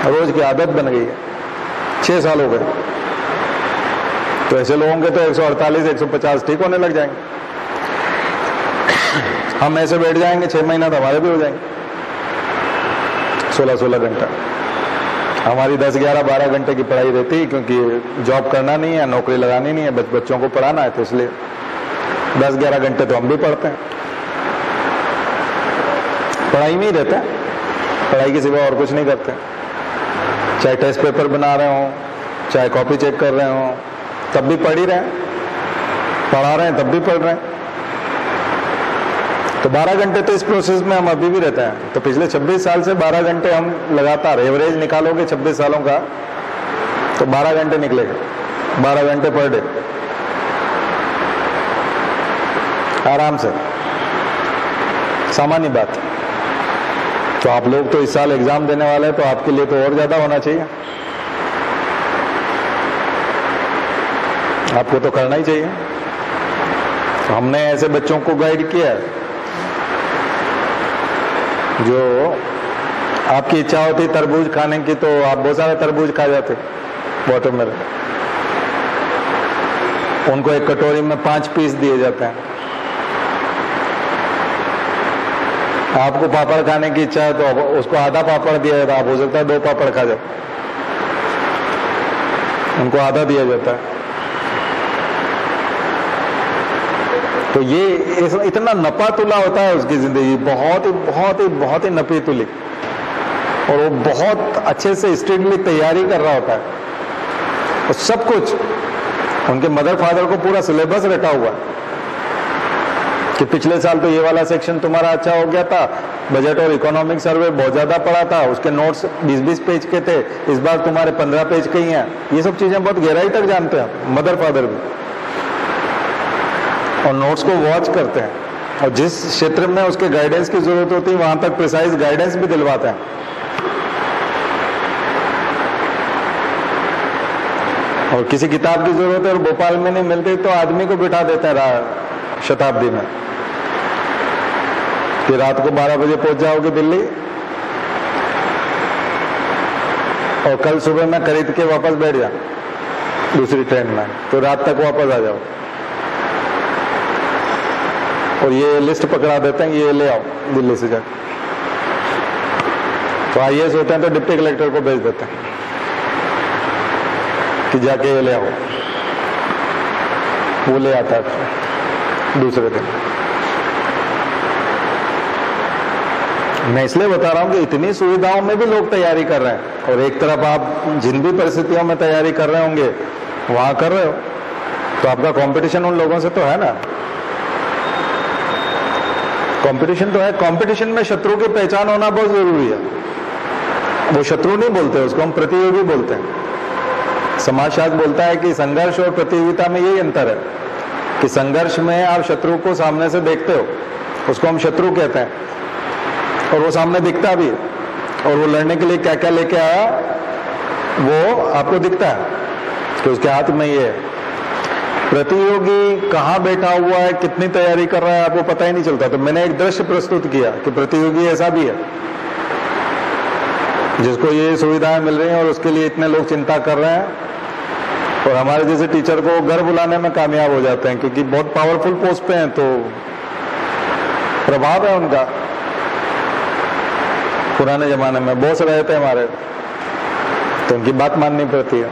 रोज की आदत बन गई है। 6 साल हो गए। तो ऐसे लोगों के तो 148, 150 ठीक होने लग जाएंगे। हम ऐसे बैठ जाएंगे 6 महीना तो हमारे भी हो जाएंगे 16-16 घंटा। हमारी 10, 11, 12 घंटे की पढ़ाई रहती है, क्योंकि जॉब करना नहीं है, नौकरी लगानी नहीं है, बच्चों को पढ़ाना है, तो इसलिए 10, 11 घंटे तो हम भी पढ़ते हैं। पढ़ाई में ही रहते हैं, पढ़ाई के सिवा और कुछ नहीं करते। चाहे टेस्ट पेपर बना रहे हो, चाहे कॉपी चेक कर रहे हो, तब भी पढ़ ही रहे हैं, पढ़ा रहे हैं तब भी पढ़ रहे हैं। तो 12 घंटे तो इस प्रोसेस में हम अभी भी रहते हैं। तो पिछले 26 साल से 12 घंटे हम लगातार, एवरेज निकालोगे 26 सालों का तो 12 घंटे निकलेगा, 12 घंटे पर डे आराम से, सामान्य बात। तो आप लोग तो इस साल एग्जाम देने वाले हैं, तो आपके लिए तो और ज्यादा होना चाहिए, आपको तो करना ही चाहिए। तो हमने ऐसे बच्चों को गाइड किया है जो आपकी इच्छा होती तरबूज खाने की, तो आप बहुत सारे तरबूज खा जाते वाटरमेलन। उनको एक कटोरी में 5 पीस दिए जाते हैं। आपको पापड़ खाने की इच्छा है तो उसको आधा पापड़ दिया जाता है, आप हो सकता है 2 पापड़ खा जाते, उनको आधा दिया जाता है। तो ये इतना नपा तुला होता है उसकी जिंदगी, बहुत ही नपी तुली, और वो बहुत अच्छे से स्ट्रिक्टली तैयारी कर रहा होता है, और सब कुछ उनके मदर फादर को पूरा सिलेबस रखा हुआ है कि पिछले साल तो ये वाला सेक्शन तुम्हारा अच्छा हो गया था, बजट और इकोनॉमिक सर्वे बहुत ज्यादा पड़ा था, उसके नोट्स 20-20 पेज के थे, इस बार तुम्हारे 15 पेज के ही हैं। ये सब चीजें बहुत गहराई तक जानते हैं मदर फादर भी, और नोट्स को वॉच करते हैं, और जिस क्षेत्र में उसके गाइडेंस की जरूरत होती है वहां तक प्रिसाइज गाइडेंस भी दिलवाते हैं। और किसी किताब की जरूरत है और भोपाल में नहीं मिलती तो आदमी को बिठा देते हैं शताब्दी में कि रात को 12 बजे पहुंच जाओगे दिल्ली, और कल सुबह में खरीद के वापस बैठ जा दूसरी ट्रेन में, तो रात तक वापस आ जाओ। और ये लिस्ट पकड़ा देते हैं, ये ले आओ दिल्ली से जाकर। तो IAS होते हैं तो डिप्टी कलेक्टर को भेज देते हैं कि जाके ये ले आओ, वो ले आता है दूसरे दिन। मैं इसलिए बता रहा हूं कि इतनी सुविधाओं में भी लोग तैयारी कर रहे हैं, और एक तरफ आप जिन भी परिस्थितियों में तैयारी कर रहे होंगे वहां कर रहे हो, तो आपका कंपटीशन उन लोगों से तो है ना, कंपटीशन तो है। कंपटीशन में शत्रु की पहचान होना बहुत जरूरी है। वो शत्रु नहीं बोलते, उसको हम प्रतियोगी बोलते हैं। समाजशास्त्र बोलता है कि संघर्ष और प्रतियोगिता में यही अंतर है कि संघर्ष में आप शत्रु को सामने से देखते हो, उसको हम शत्रु कहते हैं, और वो सामने दिखता भी है, और वो लड़ने के लिए क्या क्या लेके आया वो आपको दिखता है कि उसके हाथ में ये है। प्रतियोगी कहाँ बैठा हुआ है, कितनी तैयारी कर रहा है, आपको पता ही नहीं चलता। तो मैंने एक दृश्य प्रस्तुत किया कि प्रतियोगी ऐसा भी है जिसको ये सुविधाएं मिल रही हैं और उसके लिए इतने लोग चिंता कर रहे हैं, और हमारे जैसे टीचर को घर बुलाने में कामयाब हो जाते हैं क्योंकि बहुत पावरफुल पोस्ट पे हैं, तो प्रभाव है उनका। पुराने जमाने में बॉस रहे थे हमारे, तो उनकी बात माननी पड़ती है।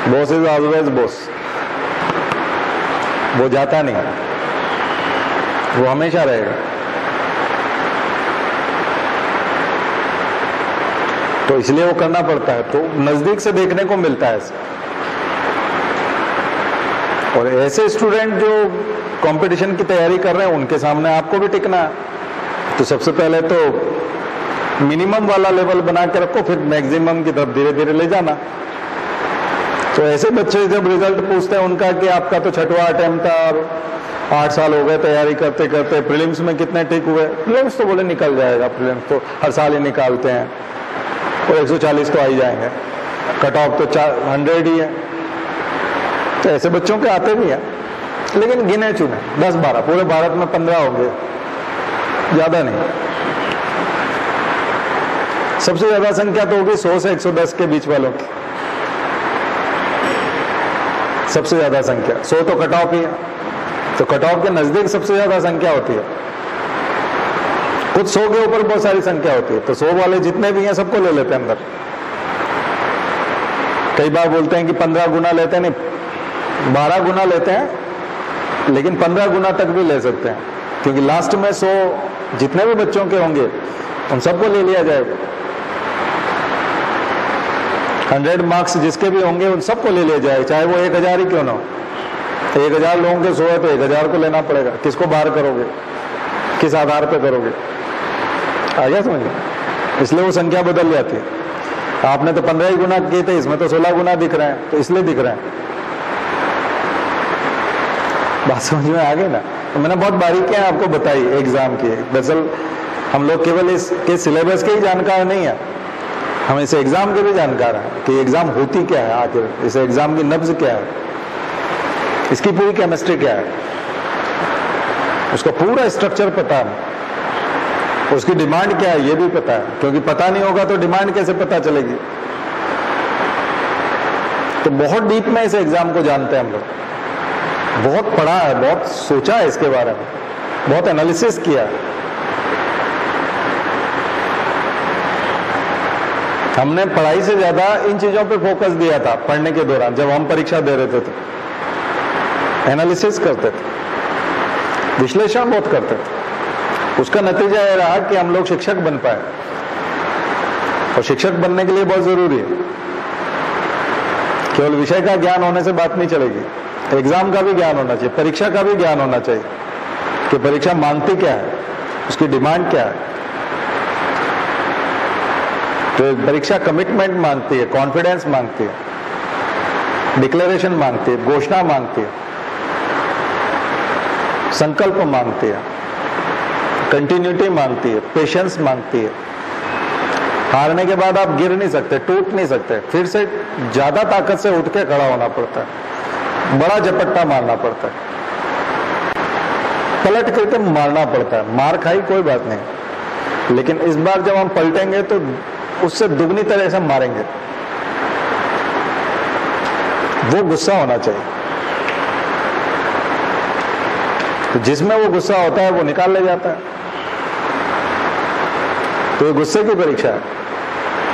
बॉस इज ऑलवेज बॉस, वो जाता नहीं, वो हमेशा रहेगा। तो इसलिए वो करना पड़ता है, तो नजदीक से देखने को मिलता है। और ऐसे स्टूडेंट जो कंपटीशन की तैयारी कर रहे हैं उनके सामने आपको भी टिकना है, तो सबसे पहले तो मिनिमम वाला लेवल बना के रखो, फिर मैक्सिमम की तरफ धीरे धीरे ले जाना। तो ऐसे बच्चे जब रिजल्ट पूछते हैं उनका कि आपका तो 6वां अटेम्प्ट था और 8 साल हो गए तैयारी करते करते, प्रीलिम्स में कितने टिक हुए? प्रीलिम्स तो बोले निकल जाएगा, प्रीलिम्स तो हर साल ही निकालते हैं, और 140 तो आ ही जाएंगे, कट ऑफ तो 100 ही है। तो ऐसे बच्चों के आते भी हैं, लेकिन गिने चुने 10-12, पूरे भारत में 15 होंगे, ज्यादा नहीं। सबसे ज्यादा संख्या तो होगी 100 से 110 के बीच वालों की, सबसे ज्यादा संख्या। 100 तो कट ऑफ ही है, तो कट ऑफ के नजदीक सबसे ज्यादा संख्या होती है। कुछ 100 के ऊपर बहुत सारी संख्या होती है, तो 100 वाले जितने भी हैं सबको ले लेते हैं अंदर। कई बार बोलते हैं कि 15 गुना लेते हैं, नहीं 12 गुना लेते हैं, लेकिन 15 गुना तक भी ले सकते हैं, क्योंकि लास्ट में 100 जितने भी बच्चों के होंगे उन सबको ले लिया जाएगा। 100 मार्क्स जिसके भी होंगे उन सबको ले लिया जाएगा, चाहे वो 1000 ही क्यों ना हो। 1000 लोगों के 100 है तो 1000 को लेना पड़ेगा। किसको बाहर करोगे, किस आधार पे करोगे, आ गया समझ? इसलिए वो संख्या बदल जाती है। आपने तो 15 ही गुना किए थे, इसमें तो 16 गुना दिख रहे हैं, तो इसलिए दिख रहे हैं। बात समझ में आ गई ना? तो मैंने बहुत बारीकियां आपको बताई एग्जाम की। दरअसल हम लोग केवल इसके सिलेबस के ही जानकार नहीं है, हम इस एग्जाम के भी जानकार हैं कि एग्जाम होती क्या है, आखिर इस एग्जाम की नब्ज क्या है, इसकी पूरी केमिस्ट्री क्या है, उसका पूरा स्ट्रक्चर पता है, उसकी डिमांड क्या है ये भी पता है। क्योंकि पता नहीं होगा तो डिमांड कैसे पता चलेगी। तो बहुत डीप में इस एग्जाम को जानते हैं हम लोग, बहुत पढ़ा है, बहुत सोचा है इसके बारे में, बहुत एनालिसिस किया है। हमने पढ़ाई से ज्यादा इन चीजों पे फोकस दिया था पढ़ने के दौरान। जब हम परीक्षा दे रहे थे तो एनालिसिस करते थे, विश्लेषण बहुत करते थे। उसका नतीजा यह रहा कि हम लोग शिक्षक बन पाए, और शिक्षक बनने के लिए बहुत जरूरी है, केवल विषय का ज्ञान होने से बात नहीं चलेगी, एग्जाम का भी ज्ञान होना चाहिए, परीक्षा का भी ज्ञान होना चाहिए कि परीक्षा मांगती क्या है, उसकी डिमांड क्या है। तो परीक्षा कमिटमेंट मांगती है, कॉन्फिडेंस मांगती है, डिक्लेरेशन मांगती है, घोषणा मांगती है, संकल्प मांगती है, कंटिन्यूटी मांगती है, पेशेंस मांगती है। हारने के बाद आप गिर नहीं सकते, टूट नहीं सकते, फिर से ज्यादा ताकत से उठ के खड़ा होना पड़ता है, बड़ा झपट्टा मारना पड़ता है, पलट करके मारना पड़ता है। मार खाई कोई बात नहीं, लेकिन इस बार जब हम पलटेंगे तो उससे दुगनी तरह से मारेंगे। वो गुस्सा होना चाहिए, तो जिसमें वो गुस्सा होता है वो निकाल ले जाता है। तो ये गुस्से की परीक्षा है,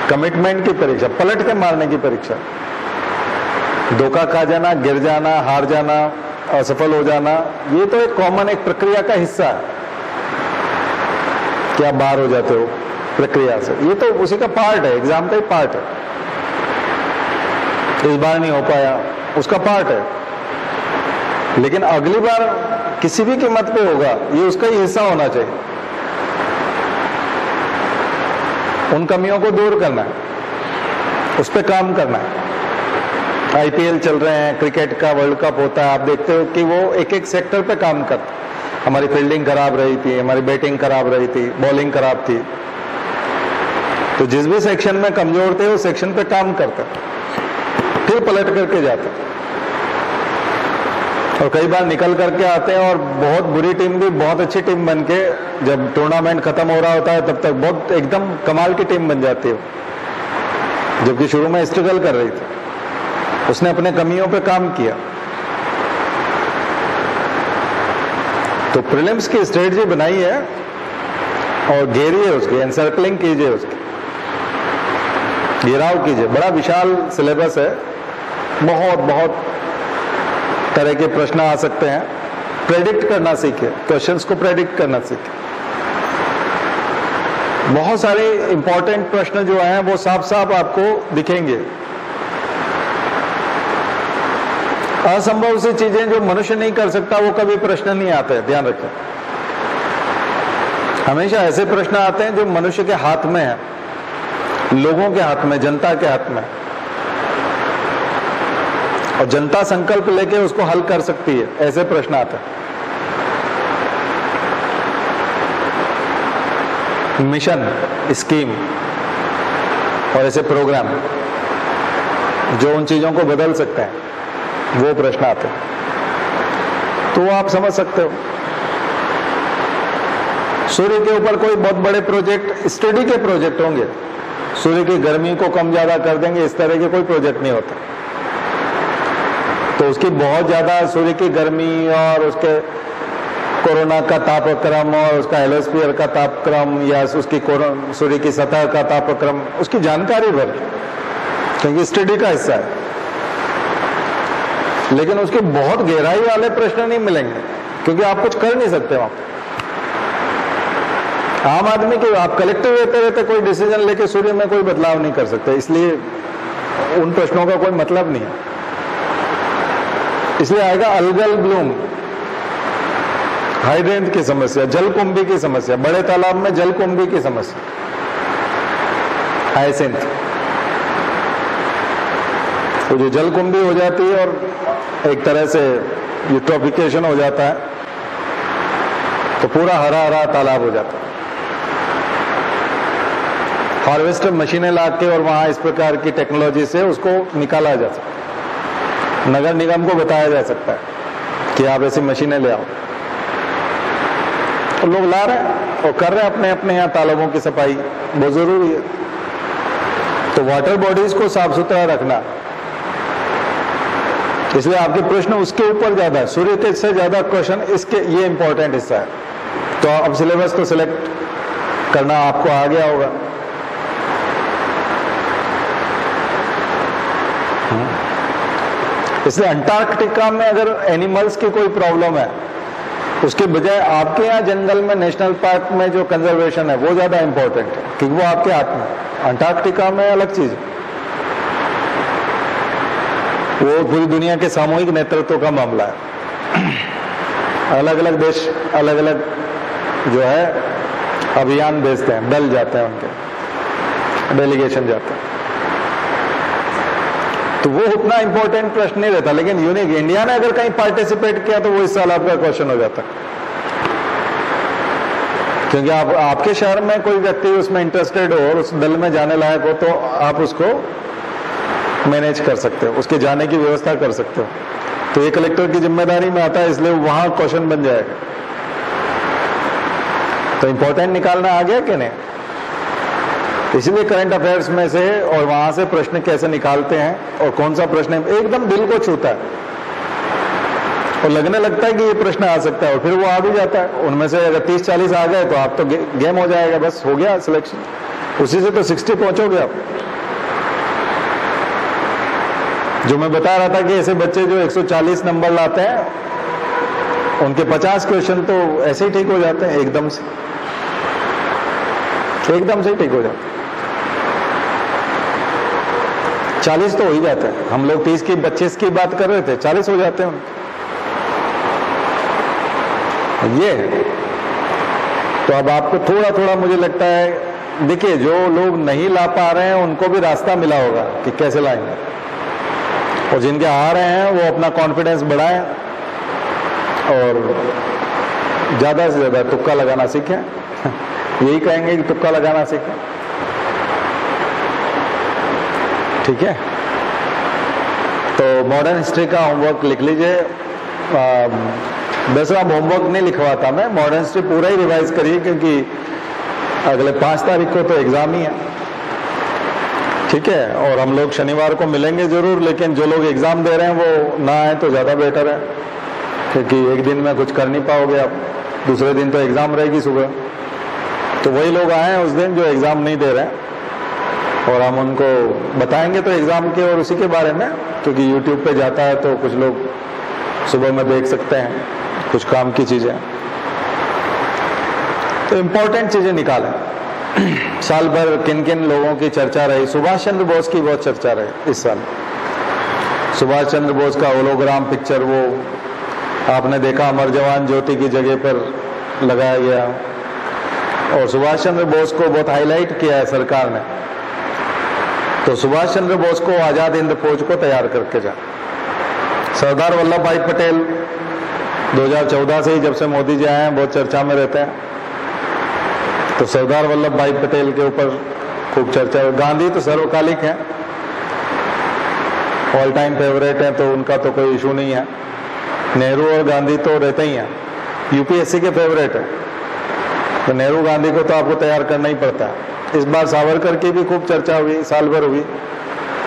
कमिटमेंट की परीक्षा, पलट के मारने की परीक्षा। धोखा खा जाना, गिर जाना, हार जाना, असफल हो जाना, ये तो एक कॉमन एक प्रक्रिया का हिस्सा है कि आप बाहर हो जाते हो प्रक्रिया से, ये तो उसी का पार्ट है, एग्जाम का ही पार्ट है। इस बार नहीं हो पाया, उसका पार्ट है, लेकिन अगली बार किसी भी कीमत पे होगा, ये उसका ही हिस्सा होना चाहिए। उन कमियों को दूर करना है, उस पर काम करना है। आईपीएल चल रहे हैं, क्रिकेट का वर्ल्ड कप होता है, आप देखते हो कि वो एक एक सेक्टर पे काम करते। हमारी फील्डिंग खराब रही थी, हमारी बैटिंग खराब रही थी, बॉलिंग खराब थी, तो जिस भी सेक्शन में कमजोर थे उस सेक्शन पे काम करते, फिर पलट करके जाते, और कई बार निकल करके आते हैं और बहुत बुरी टीम भी बहुत अच्छी टीम बन के जब टूर्नामेंट खत्म हो रहा होता है तब तक बहुत एकदम कमाल की टीम बन जाती है, जबकि शुरू में स्ट्रगल कर रही थी, उसने अपने कमियों पे काम किया। तो प्रीलिम्स की स्ट्रेटजी बनाई है और घेरिए उसकी, एनसर्कलिंग कीजिए, उसकी घेराव कीजिए। बड़ा विशाल सिलेबस है, बहुत बहुत तरह के प्रश्न आ सकते हैं। प्रेडिक्ट करना सीखे, क्वेश्चंस को प्रेडिक्ट करना सीखे। बहुत सारे इंपॉर्टेंट प्रश्न जो हैं वो साफ साफ आपको दिखेंगे। असंभव सी चीजें जो मनुष्य नहीं कर सकता वो कभी प्रश्न नहीं आते, ध्यान रखें। हमेशा ऐसे प्रश्न आते हैं जो मनुष्य के हाथ में है, लोगों के हाथ में, जनता के हाथ में, और जनता संकल्प लेके उसको हल कर सकती है, ऐसे प्रश्न आते हैं। मिशन, स्कीम और ऐसे प्रोग्राम जो उन चीजों को बदल सकते हैं, वो प्रश्न आते हैं। तो आप समझ सकते हो। सूर्य के ऊपर कोई बहुत बड़े प्रोजेक्ट, स्टडी के प्रोजेक्ट होंगे, सूर्य की गर्मी को कम ज्यादा कर देंगे, इस तरह के कोई प्रोजेक्ट नहीं होता। तो उसकी बहुत ज्यादा सूर्य की गर्मी और उसके कोरोना का तापक्रम और उसका हेलोस्फीयर का तापक्रम या उसकी सूर्य की सतह का तापक्रम, उसकी जानकारी भर, क्योंकि स्टडी का हिस्सा है। लेकिन उसके बहुत गहराई वाले प्रश्न नहीं मिलेंगे, क्योंकि आप कुछ कर नहीं सकते वहां। आम आदमी के आप कलेक्टिव रहते रहते कोई डिसीजन लेके सूर्य में कोई बदलाव नहीं कर सकते, इसलिए उन प्रश्नों का कोई मतलब नहीं है। इसलिए आएगा अल्गल ब्लूम, हाइड्रेंट की समस्या, जलकुंभी की समस्या, बड़े तालाब में जलकुंभी की समस्या, हाइसिंथ। तो जो जलकुंभी हो जाती है और एक तरह से यूट्रोफिकेशन हो जाता है, तो पूरा हरा हरा तालाब हो जाता है। हार्वेस्टर मशीनें लाके और वहां इस प्रकार की टेक्नोलॉजी से उसको निकाला जा सकता है। नगर निगम को बताया जा सकता है कि आप ऐसी मशीनें ले आओ, तो लोग ला रहे हैं और कर रहे हैं अपने अपने यहाँ तालाबों की सफाई, बहुत जरूरी है। तो वाटर बॉडीज को साफ सुथरा रखना, इसलिए आपके प्रश्न उसके ऊपर ज्यादा है, सूर्य के से ज्यादा क्वेश्चन इसके, ये इंपॉर्टेंट हिस्सा है। तो अब सिलेबस तो सिलेक्ट करना आपको आ गया होगा। इसलिए अंटार्कटिका में अगर एनिमल्स की कोई प्रॉब्लम है, उसके बजाय आपके यहाँ जंगल में, नेशनल पार्क में जो कंजर्वेशन है वो ज्यादा इंपॉर्टेंट है, क्योंकि वो आपके हाथ में। अंटार्कटिका में अलग चीज है, वो पूरी दुनिया के सामूहिक नेतृत्व का मामला है। अलग अलग देश अलग अलग जो है अभियान भेजते हैं, दल जाते हैं, उनके डेलीगेशन जाते हैं, तो वो उतना इंपॉर्टेंट प्रश्न नहीं रहता। लेकिन यूनिक इंडिया ने अगर कहीं पार्टिसिपेट किया तो वो इस साल आपका क्वेश्चन हो जाता, क्योंकि आपके शहर में कोई व्यक्ति उसमें इंटरेस्टेड हो और उस दल में जाने लायक हो, तो आप उसको मैनेज कर सकते हो, उसके जाने की व्यवस्था कर सकते हो। तो ये कलेक्टर की जिम्मेदारी में आता है, इसलिए वहां क्वेश्चन बन जाएगा। तो इंपॉर्टेंट निकालना आ गया कि नहीं? इसलिए करंट अफेयर्स में से और वहां से प्रश्न कैसे निकालते हैं और कौन सा प्रश्न एकदम दिल को छूता है और लगने लगता है कि ये प्रश्न आ सकता है, और फिर वो आ भी जाता है। उनमें से अगर 30-40 आ गए तो आप तो गेम हो जाएगा, बस हो गया सिलेक्शन, उसी से तो 60 पहुंचोगे आप। जो मैं बता रहा था कि ऐसे बच्चे जो 140 नंबर लाते हैं, उनके 50 क्वेश्चन तो ऐसे ही ठीक हो जाते हैं, एकदम से ही ठीक हो जाते हैं। 40 तो हो ही जाते हैं। हम लोग 30 की 25 की बात कर रहे थे, 40 हो जाते हैं। ये है। तो अब आपको थोड़ा थोड़ा मुझे लगता है, देखिए जो लोग नहीं ला पा रहे हैं उनको भी रास्ता मिला होगा कि कैसे लाएंगे, और जिनके आ रहे हैं वो अपना कॉन्फिडेंस बढ़ाएं और ज्यादा से ज्यादा तुक्का लगाना सीखें। यही कहेंगे कि तुक्का लगाना सीखें, ठीक है। तो मॉडर्न हिस्ट्री का होमवर्क लिख लीजिए। वैसे अब होमवर्क नहीं लिखवाता मैं, मॉडर्न हिस्ट्री पूरा ही रिवाइज करिए, क्योंकि अगले 5 तारीख को तो एग्जाम ही है, ठीक है। और हम लोग शनिवार को मिलेंगे जरूर, लेकिन जो लोग एग्जाम दे रहे हैं वो ना आए तो ज्यादा बेटर है, क्योंकि एक दिन में कुछ कर नहीं पाओगे आप, दूसरे दिन तो एग्जाम रहेगी सुबह। तो वही लोग आए उस दिन जो एग्जाम नहीं दे रहे हैं, और हम उनको बताएंगे तो एग्जाम के और उसी के बारे में, क्योंकि यूट्यूब पे जाता है तो कुछ लोग सुबह में देख सकते हैं कुछ काम की चीजें। तो इम्पोर्टेंट चीजें निकालें। साल भर किन किन लोगों की चर्चा रही? सुभाष चंद्र बोस की बहुत चर्चा रही इस साल। सुभाष चंद्र बोस का होलोग्राम पिक्चर वो आपने देखा, अमर जवान ज्योति की जगह पर लगाया गया, और सुभाष चंद्र बोस को बहुत हाईलाइट किया है सरकार ने। तो सुभाष चंद्र बोस को आजाद हिंद फौज को तैयार करके जा। सरदार वल्लभ भाई पटेल 2014 से ही, जब से मोदी जी आए हैं, बहुत चर्चा में रहते हैं। तो सरदार वल्लभ भाई पटेल के ऊपर खूब चर्चा है। गांधी तो सर्वकालिक हैं, ऑल टाइम फेवरेट हैं, तो उनका तो कोई इशू नहीं है। नेहरू और गांधी तो रहते ही हैं, यूपीएससी के फेवरेट है, तो नेहरू गांधी को तो आपको तैयार करना ही पड़ता है। इस बार सावरकर की भी खूब चर्चा हुई, साल भर हुई,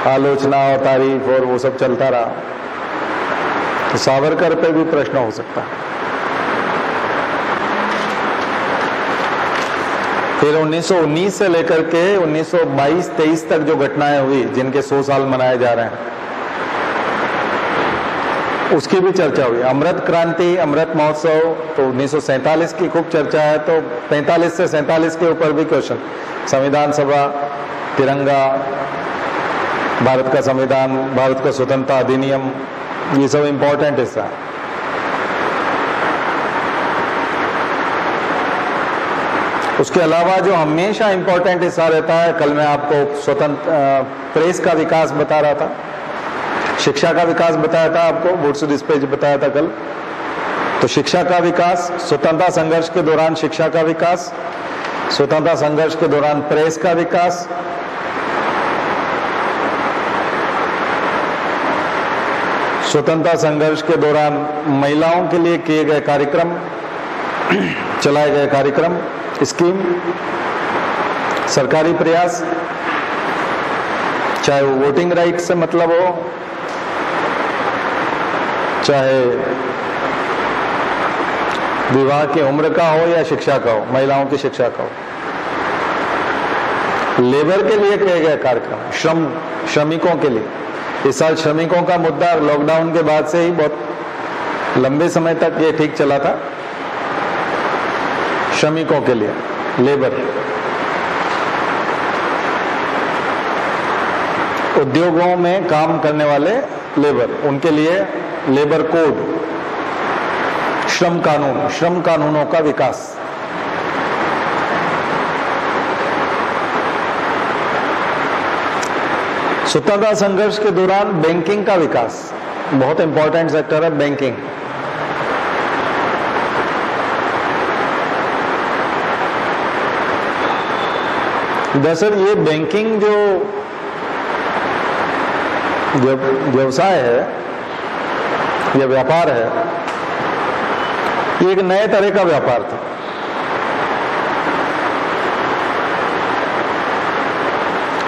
आलोचना और तारीफ और वो सब चलता रहा, तो सावरकर पे भी प्रश्न हो सकता है। फिर 1919 से लेकर के 1922-23 तक जो घटनाएं हुई, जिनके 100 साल मनाए जा रहे हैं, उसकी भी चर्चा हुई। अमृत क्रांति, अमृत महोत्सव, तो 1947 की खूब चर्चा है, तो 45 से 47 के ऊपर भी क्वेश्चन, संविधान सभा, तिरंगा, भारत का संविधान, भारत का स्वतंत्रता अधिनियम, ये सब इंपॉर्टेंट हिस्सा है। उसके अलावा जो हमेशा इंपॉर्टेंट हिस्सा रहता है, कल मैं आपको स्वतंत्र प्रेस का विकास बता रहा था, शिक्षा का विकास बताया था आपको, वुड्स डिस्पेच बताया था कल। तो शिक्षा का विकास, स्वतंत्रता संघर्ष के दौरान शिक्षा का विकास, स्वतंत्रता संघर्ष के दौरान प्रेस का विकास, स्वतंत्रता संघर्ष के दौरान महिलाओं के लिए किए गए कार्यक्रम, चलाए गए कार्यक्रम, स्कीम, सरकारी प्रयास, चाहे वो वोटिंग राइट से मतलब हो, चाहे विवाह की उम्र का हो या शिक्षा का हो, महिलाओं की शिक्षा का हो, लेबर के लिए किए गए कार्यक्रम, श्रमिकों के लिए। इस साल श्रमिकों का मुद्दा लॉकडाउन के बाद से ही बहुत लंबे समय तक ये ठीक चला था, श्रमिकों के लिए, लेबर। उद्योगों में काम करने वाले लेबर, उनके लिए लेबर कोड, श्रम कानून, श्रम कानूनों का विकास। स्वतंत्रता संघर्ष के दौरान बैंकिंग का विकास, बहुत इंपॉर्टेंट सेक्टर है बैंकिंग। दरअसल ये बैंकिंग जो व्यवसाय है या व्यापार है, ये एक नए तरह का व्यापार था।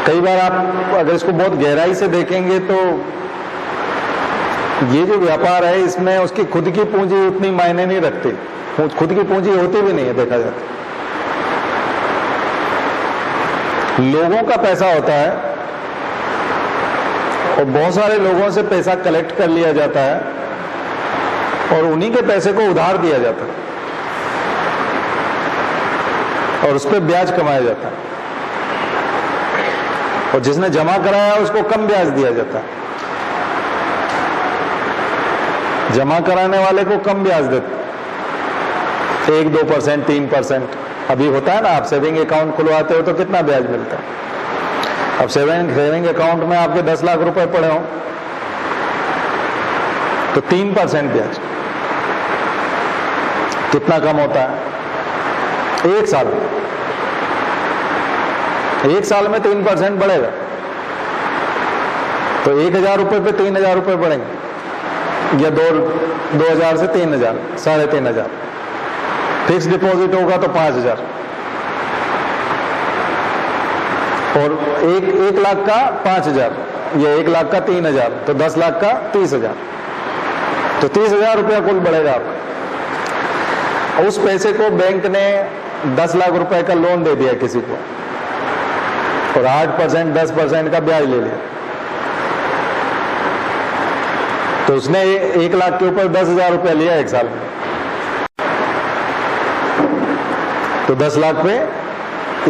कई बार आप अगर इसको बहुत गहराई से देखेंगे तो ये जो व्यापार है, इसमें उसकी खुद की पूंजी उतनी मायने नहीं रखती, खुद की पूंजी होती भी नहीं है देखा जाए तो। लोगों का पैसा होता है और बहुत सारे लोगों से पैसा कलेक्ट कर लिया जाता है और उन्हीं के पैसे को उधार दिया जाता है और उस पर ब्याज कमाया जाता है, और जिसने जमा कराया उसको कम ब्याज दिया जाता है, जमा कराने वाले को कम ब्याज देते, 1-2%, 3%। अभी होता है ना, आप सेविंग अकाउंट खुलवाते हो तो कितना ब्याज मिलता है? अब सेविंग अकाउंट में आपके 10 लाख रुपए पड़े हो तो 3% ब्याज, कितना कम होता है? एक साल में 3% बढ़ेगा, तो 1,000 रुपए पे 3,000 रुपए बढ़ेंगे, या 2,000 से 3,000, 3,500। फिक्स डिपॉजिट होगा तो 5,000, और 1 लाख का 5,000, या 1 लाख का 3,000, तो 10 लाख का 30,000, तो 30,000 रुपया कुल बढ़ेगा आपका। उस पैसे को बैंक ने 10 लाख रुपए का लोन दे दिया किसी को, और 8%, 10% का ब्याज ले लिया, तो उसने 1 लाख के ऊपर 10,000 रुपया लिया एक साल में, तो 10 लाख पे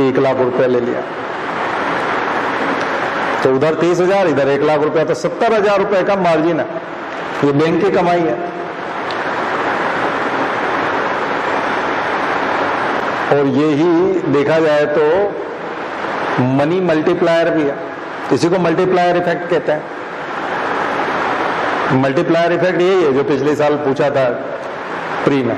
1 लाख रुपया ले लिया, तो उधर 30,000, इधर 1 लाख रुपया, तो 70,000 रुपए का मार्जिन है। ये बैंक की कमाई है। और ये ही देखा जाए तो मनी मल्टीप्लायर भी है, इसी को मल्टीप्लायर इफेक्ट कहते हैं। मल्टीप्लायर इफेक्ट यही है जो पिछले साल पूछा था प्री में।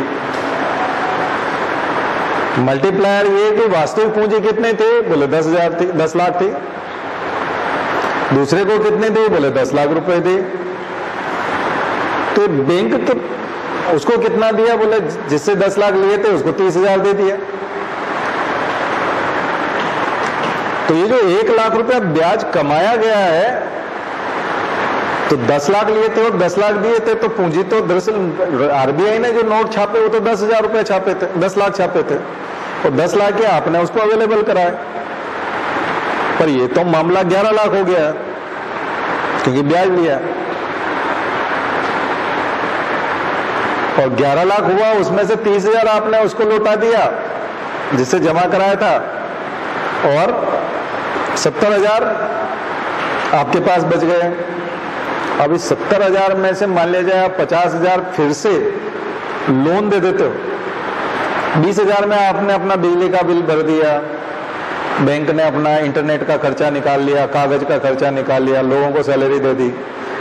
मल्टीप्लायर ये कि वास्तविक पूंजी कितने थे, बोले 10,000 थी, 10 लाख थी। दूसरे को कितने थे, बोले 10 लाख रुपए थे। तो बैंक तो उसको कितना दिया? बोले जिससे 10 लाख लिए थे उसको 30,000 दे दिया। तो ये जो 1 लाख रुपया ब्याज कमाया गया है, तो 10 लाख लिए थे और 10 लाख दिए थे, तो पूंजी तो दरअसल आरबीआई ने जो नोट छापे वो तो 10,000 रुपए छापे थे, 10 लाख छापे थे, और 10 लाख के आपने उसको अवेलेबल कराया। पर ये तो मामला 11 लाख हो गया क्योंकि ब्याज लिया, और 11 लाख हुआ, उसमें से 30,000 आपने उसको लौटा दिया जिससे जमा कराया था, और 70,000 आपके पास बच गए। अब इस 70,000 में से मान लिया जाए आप 50,000 फिर से लोन दे देते हो, 20,000 में आपने अपना बिजली का बिल भर दिया, बैंक ने अपना इंटरनेट का खर्चा निकाल लिया, कागज का खर्चा निकाल लिया, लोगों को सैलरी दे दी,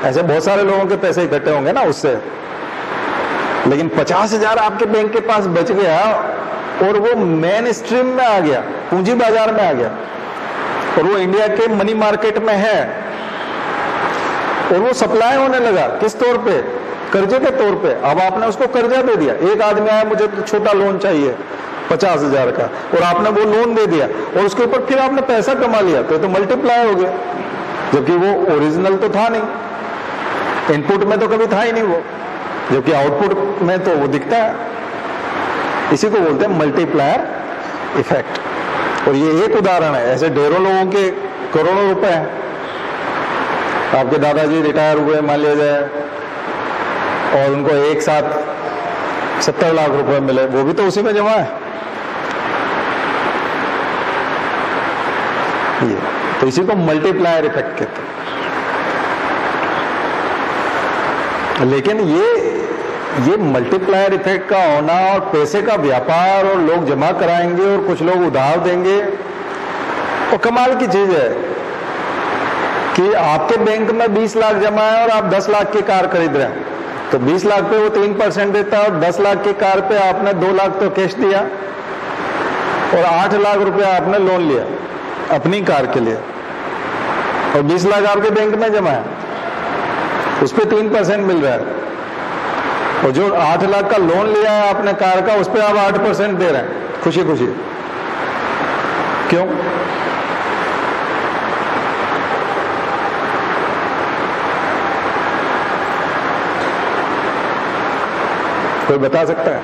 ऐसे बहुत सारे लोगों के पैसे इकट्ठे होंगे ना उससे। लेकिन 50,000 आपके बैंक के पास बच गया और वो मेन स्ट्रीम में आ गया, पूंजी बाजार में आ गया, और वो इंडिया के मनी मार्केट में है, और वो सप्लाई होने लगा। किस तौर पे? कर्जे के तौर पे। अब आपने उसको कर्जा दे दिया। एक आदमी आया, मुझे तो छोटा लोन चाहिए 50,000 का, और आपने वो लोन दे दिया, और उसके ऊपर फिर आपने पैसा कमा लिया, तो मल्टीप्लाई हो गया, जबकि वो ओरिजिनल तो था नहीं, इनपुट में तो कभी था ही नहीं वो, जबकि आउटपुट में तो वो दिखता है। इसी को बोलते हैं मल्टीप्लायर इफेक्ट। और ये एक उदाहरण है, ऐसे ढेरों लोगों के करोड़ों रुपए हैं। आपके दादाजी रिटायर हुए मान लिया जाए, और उनको एक साथ 70 लाख रुपए मिले, वो भी तो उसी में जमा है। ये तो इसी को मल्टीप्लायर इफेक्ट कहते हैं। लेकिन ये मल्टीप्लायर इफेक्ट का होना, और पैसे का व्यापार, और लोग जमा कराएंगे और कुछ लोग उधार देंगे, और कमाल की चीज है कि आपके बैंक में 20 लाख जमा है और आप 10 लाख की कार खरीद रहे हैं, तो 20 लाख पे वो 3% देता है, और 10 लाख की कार पे आपने 2 लाख तो कैश दिया, और 8 लाख रुपया आपने लोन लिया अपनी कार के लिए, और 20 लाख आपके बैंक में जमा है, उस पर 3% मिल रहा है, और जो 8 लाख का लोन लिया है आपने कार का, उस पर आप 8% दे रहे हैं खुशी खुशी। क्यों? कोई बता सकता है?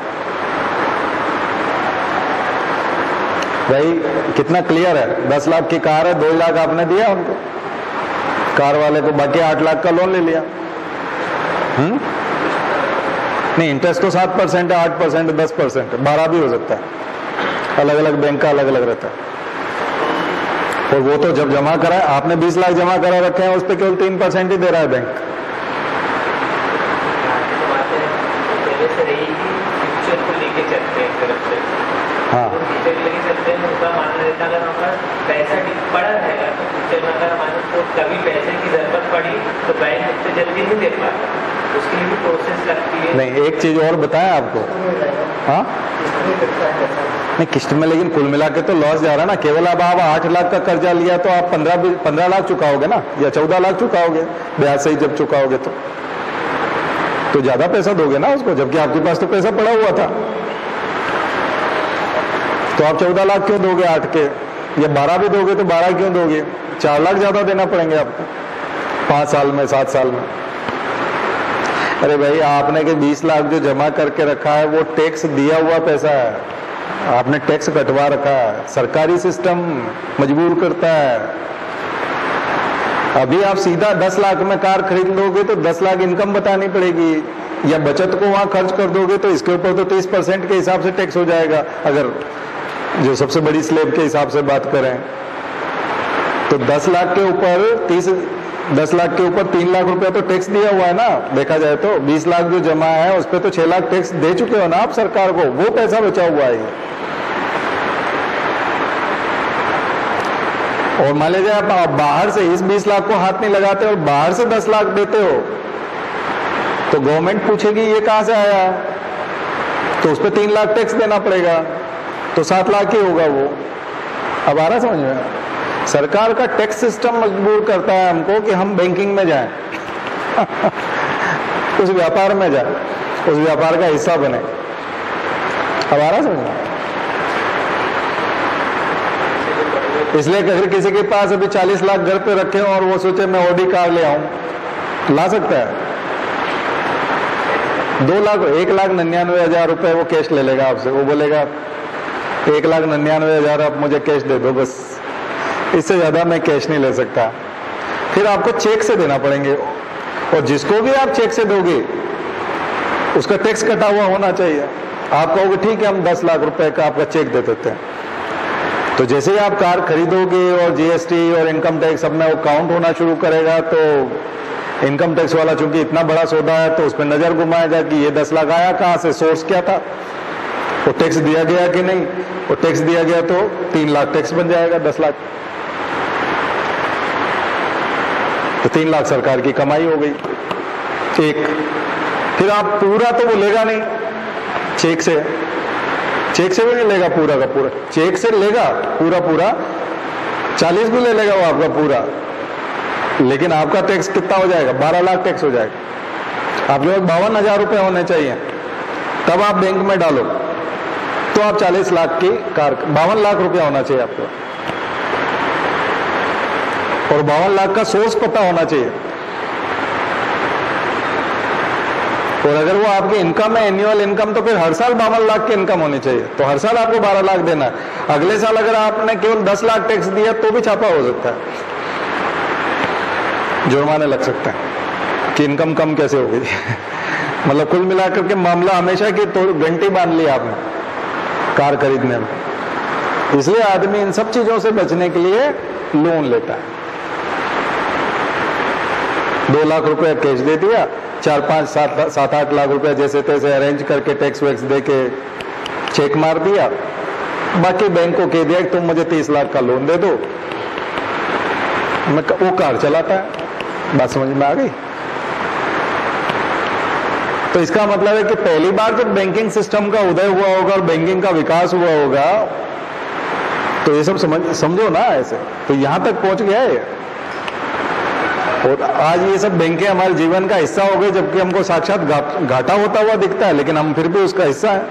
भाई कितना क्लियर है, 10 लाख की कार है, 2 लाख आपने दिया उनको, कार वाले को, बाकी 8 लाख का लोन ले लिया। नहीं, इंटरेस्ट तो 7% है, 8%, 10%, 12 भी हो सकता है, अलग अलग बैंक का अलग अलग रहता है। और वो तो जब जमा करा है, आपने 20 लाख जमा करा रखे हैं, उस पर केवल 3% ही दे रहा है बैंक। हाँ, पैसा पड़ा रहेगा तो फ्यूचर में अगर हमारे को कभी पैसे की जरूरत पड़ी तो बैंक उतने जल्दी नहीं दे पाता, उसके लिए भी प्रोसेस लगती है। नहीं, एक चीज और बताएं आपको। हाँ, नहीं किस्त में, लेकिन कुल मिला के तो लॉस जा रहा है ना। केवल अब आप 8 लाख का कर्जा लिया तो आप 15 लाख चुकाओगे ना, या 14 लाख चुकाओगे ब्याज से ही जब चुकाओगे, तो ज्यादा पैसा दोगे ना उसको, जबकि आपके पास तो पैसा पड़ा हुआ था। तो आप 14 लाख क्यों दोगे 8 के, या 12 भी दोगे तो 12 क्यों दोगे? 4 लाख ज्यादा देना पड़ेंगे आपको 5 साल में, 7 साल में। अरे भाई, आपने के 20 लाख जो जमा करके रखा है वो टैक्स दिया हुआ पैसा है, आपने टैक्स कटवा रखा है, सरकारी सिस्टम मजबूर करता है। अभी आप सीधा 10 लाख में कार खरीद लोगे तो 10 लाख इनकम बतानी पड़ेगी, या बचत को वहां खर्च कर दोगे तो इसके ऊपर तो 30% के हिसाब से टैक्स हो जाएगा, अगर जो सबसे बड़ी स्लैब के हिसाब से बात करें तो 10 लाख के ऊपर 10 लाख के ऊपर 3 लाख रुपया तो टैक्स दिया हुआ है ना, देखा जाए तो 20 लाख जो जमा है उस पर तो 6 लाख टैक्स दे चुके हो ना आप सरकार को, वो पैसा बचा हुआ है। और मान लीजिए आप बाहर से इस 20 लाख को हाथ नहीं लगाते और बाहर से 10 लाख देते हो, तो गवर्नमेंट पूछेगी ये कहां से आया, तो उस पर 3 लाख टैक्स देना पड़ेगा, तो 7 लाख ही होगा वो। अब आ रहा समझ में? सरकार का टैक्स सिस्टम मजबूर करता है हमको कि हम बैंकिंग में जाएं उस व्यापार में जाएं, उस व्यापार का हिस्सा बने। अब आ रहा समझ? इसलिए अगर किसी के पास अभी 40 लाख घर पे रखे हो और वो सोचे मैं ऑडी कार ले आऊं, ला सकता है। 1,99,000 रुपए वो कैश ले लेगा आपसे। वो बोलेगा 1,99,000 आप मुझे कैश दे दो बस, इससे ज्यादा मैं कैश नहीं ले सकता। फिर आपको चेक से देना पड़ेंगे, और जिसको भी आप चेक से दोगे उसका टैक्स कटा हुआ होना चाहिए। आप कहोगे ठीक है हम 10 लाख रुपए का आपका चेक दे देते हैं, तो जैसे ही आप कार खरीदोगे और जीएसटी और इनकम टैक्स सब में वो काउंट होना शुरू करेगा, तो इनकम टैक्स वाला चूंकि इतना बड़ा सौदा है तो उस पर नजर घुमाएगा कि ये 10 लाख आया कहां से, सोर्स क्या था, वो टैक्स दिया गया कि नहीं। वो टैक्स दिया गया तो 3 लाख टैक्स बन जाएगा 10 लाख, तो 3 लाख सरकार की कमाई हो गई। एक फिर आप पूरा तो वो लेगा नहीं चेक से भी नहीं लेगा पूरा का पूरा, चेक से लेगा पूरा 40 भी ले लेगा वो आपका पूरा, लेकिन आपका टैक्स कितना हो जाएगा? 12 लाख टैक्स हो जाएगा। आपके पास 52,000 रुपए होने चाहिए, तब आप बैंक में डालो तो आप 40 लाख की कार, 52 लाख रुपया होना चाहिए आपको, और 52 लाख का सोर्स पता होना चाहिए। और अगर वो आपकी इनकम है एनुअल इनकम, तो फिर हर साल 52 लाख की इनकम होनी चाहिए, तो हर साल आपको 12 लाख देना है। अगले साल अगर आपने केवल 10 लाख टैक्स दिया तो भी छापा हो सकता है, जुर्माने लग सकते हैं कि इनकम कम कैसे हो गई। मतलब कुल मिलाकर के मामला हमेशा की तो घंटी बांध ली आपने कार खरीदने में। इसलिए आदमी इन सब चीजों से बचने के लिए लोन लेता है। 2 लाख रुपए कैश दे दिया, 4, 5, 7, 8 लाख रुपए जैसे तैसे अरेंज करके टैक्स वैक्स दे के चेक मार दिया, बाकी बैंक को कह दिया कि तुम मुझे 30 लाख का लोन दे दो, वो कार चलाता है। बात समझ में आ गई? तो इसका मतलब है कि पहली बार जब बैंकिंग सिस्टम का उदय हुआ होगा और बैंकिंग का विकास हुआ होगा, तो ये सब समझो ना ऐसे, तो यहां तक पहुंच गया है। और आज ये सब बैंकें हमारे जीवन का हिस्सा हो गई, जबकि हमको साक्षात घाटा होता हुआ दिखता है, लेकिन हम फिर भी उसका हिस्सा है।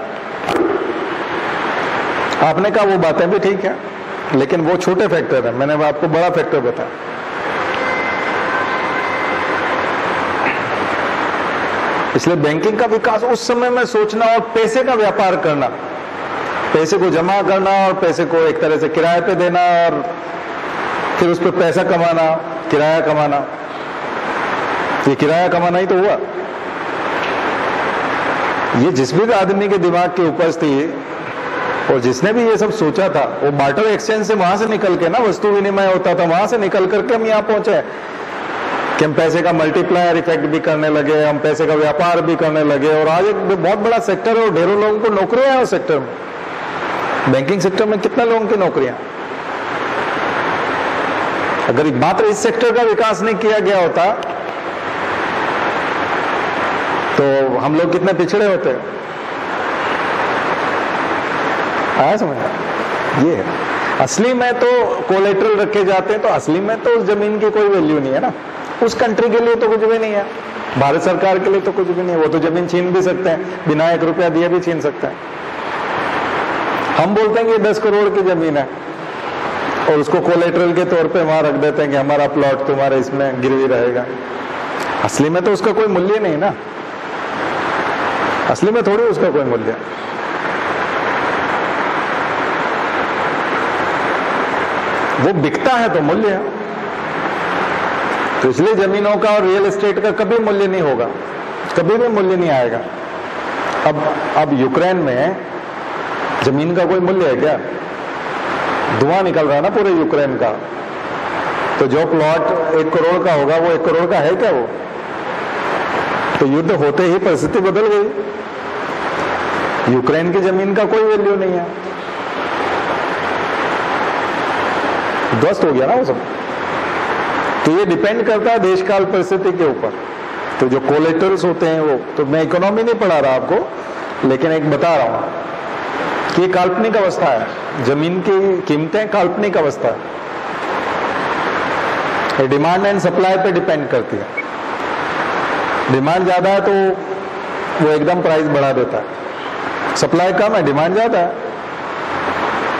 आपने कहा वो बातें भी ठीक है, लेकिन वो छोटे फैक्टर है, मैंने आपको बड़ा फैक्टर बताया। इसलिए बैंकिंग का विकास उस समय में सोचना और पैसे का व्यापार करना, पैसे को जमा करना और पैसे को एक तरह से किराए पे देना और फिर उस पर पैसा कमाना, किराया कमाना, ये किराया कमाना ही तो हुआ। ये जिस भी आदमी के दिमाग के ऊपर थी और जिसने भी ये सब सोचा था, वो बार्टर एक्सचेंज से वहां से निकल के ना, वस्तु विनिमय होता था, वहां से निकल करके हम यहाँ पहुंचे कि हम पैसे का मल्टीप्लायर इफेक्ट भी करने लगे, हम पैसे का व्यापार भी करने लगे, और आज एक बहुत बड़ा सेक्टर है और ढेरों लोगों को नौकरियां हैं उस सेक्टर में। बैंकिंग सेक्टर में कितना लोगों की नौकरियां? अगर मात्र इस सेक्टर का विकास नहीं किया गया होता तो हम लोग कितने पिछड़े होते। आया समझ? ये है असली में तो कोलेट्रल रखे जाते हैं, तो असली में तो उस जमीन की कोई वैल्यू नहीं है ना, उस कंट्री के लिए तो कुछ भी नहीं है, भारत सरकार के लिए तो कुछ भी नहीं है। वो तो जमीन छीन भी सकते हैं, बिना 1 रुपया दिए भी छीन सकते हैं। हम बोलते हैं कि 10 करोड़ की जमीन है और उसको कोलेट्रल के तौर पे वहां रख देते हैं कि हमारा प्लॉट तुम्हारे इसमें गिरवी रहेगा। असली में तो उसका कोई मूल्य नहीं ना, असली में थोड़ी उसका कोई मूल्य। वो बिकता है तो मूल्य है। तो इसलिए जमीनों का और रियल एस्टेट का कभी मूल्य नहीं होगा, कभी भी मूल्य नहीं आएगा। अब यूक्रेन में जमीन का कोई मूल्य है क्या? धुआं निकल रहा है ना पूरे यूक्रेन का, तो जो प्लॉट 1 करोड़ का होगा वो 1 करोड़ का है क्या? वो तो युद्ध होते ही परिस्थिति बदल गई, यूक्रेन की जमीन का कोई वैल्यू नहीं है, ध्वस्त हो गया ना वो सब। तो ये डिपेंड करता है देश काल परिस्थिति के ऊपर। तो जो कोलेटरल्स होते हैं वो, तो मैं इकोनॉमी नहीं पढ़ा रहा आपको, लेकिन एक बता रहा हूं कि ये काल्पनिक अवस्था है, जमीन की कीमतें काल्पनिक अवस्था है, ये डिमांड एंड सप्लाई पे डिपेंड करती है। डिमांड ज्यादा है तो वो एकदम प्राइस बढ़ा देता है। सप्लाई कम है, डिमांड ज्यादा है,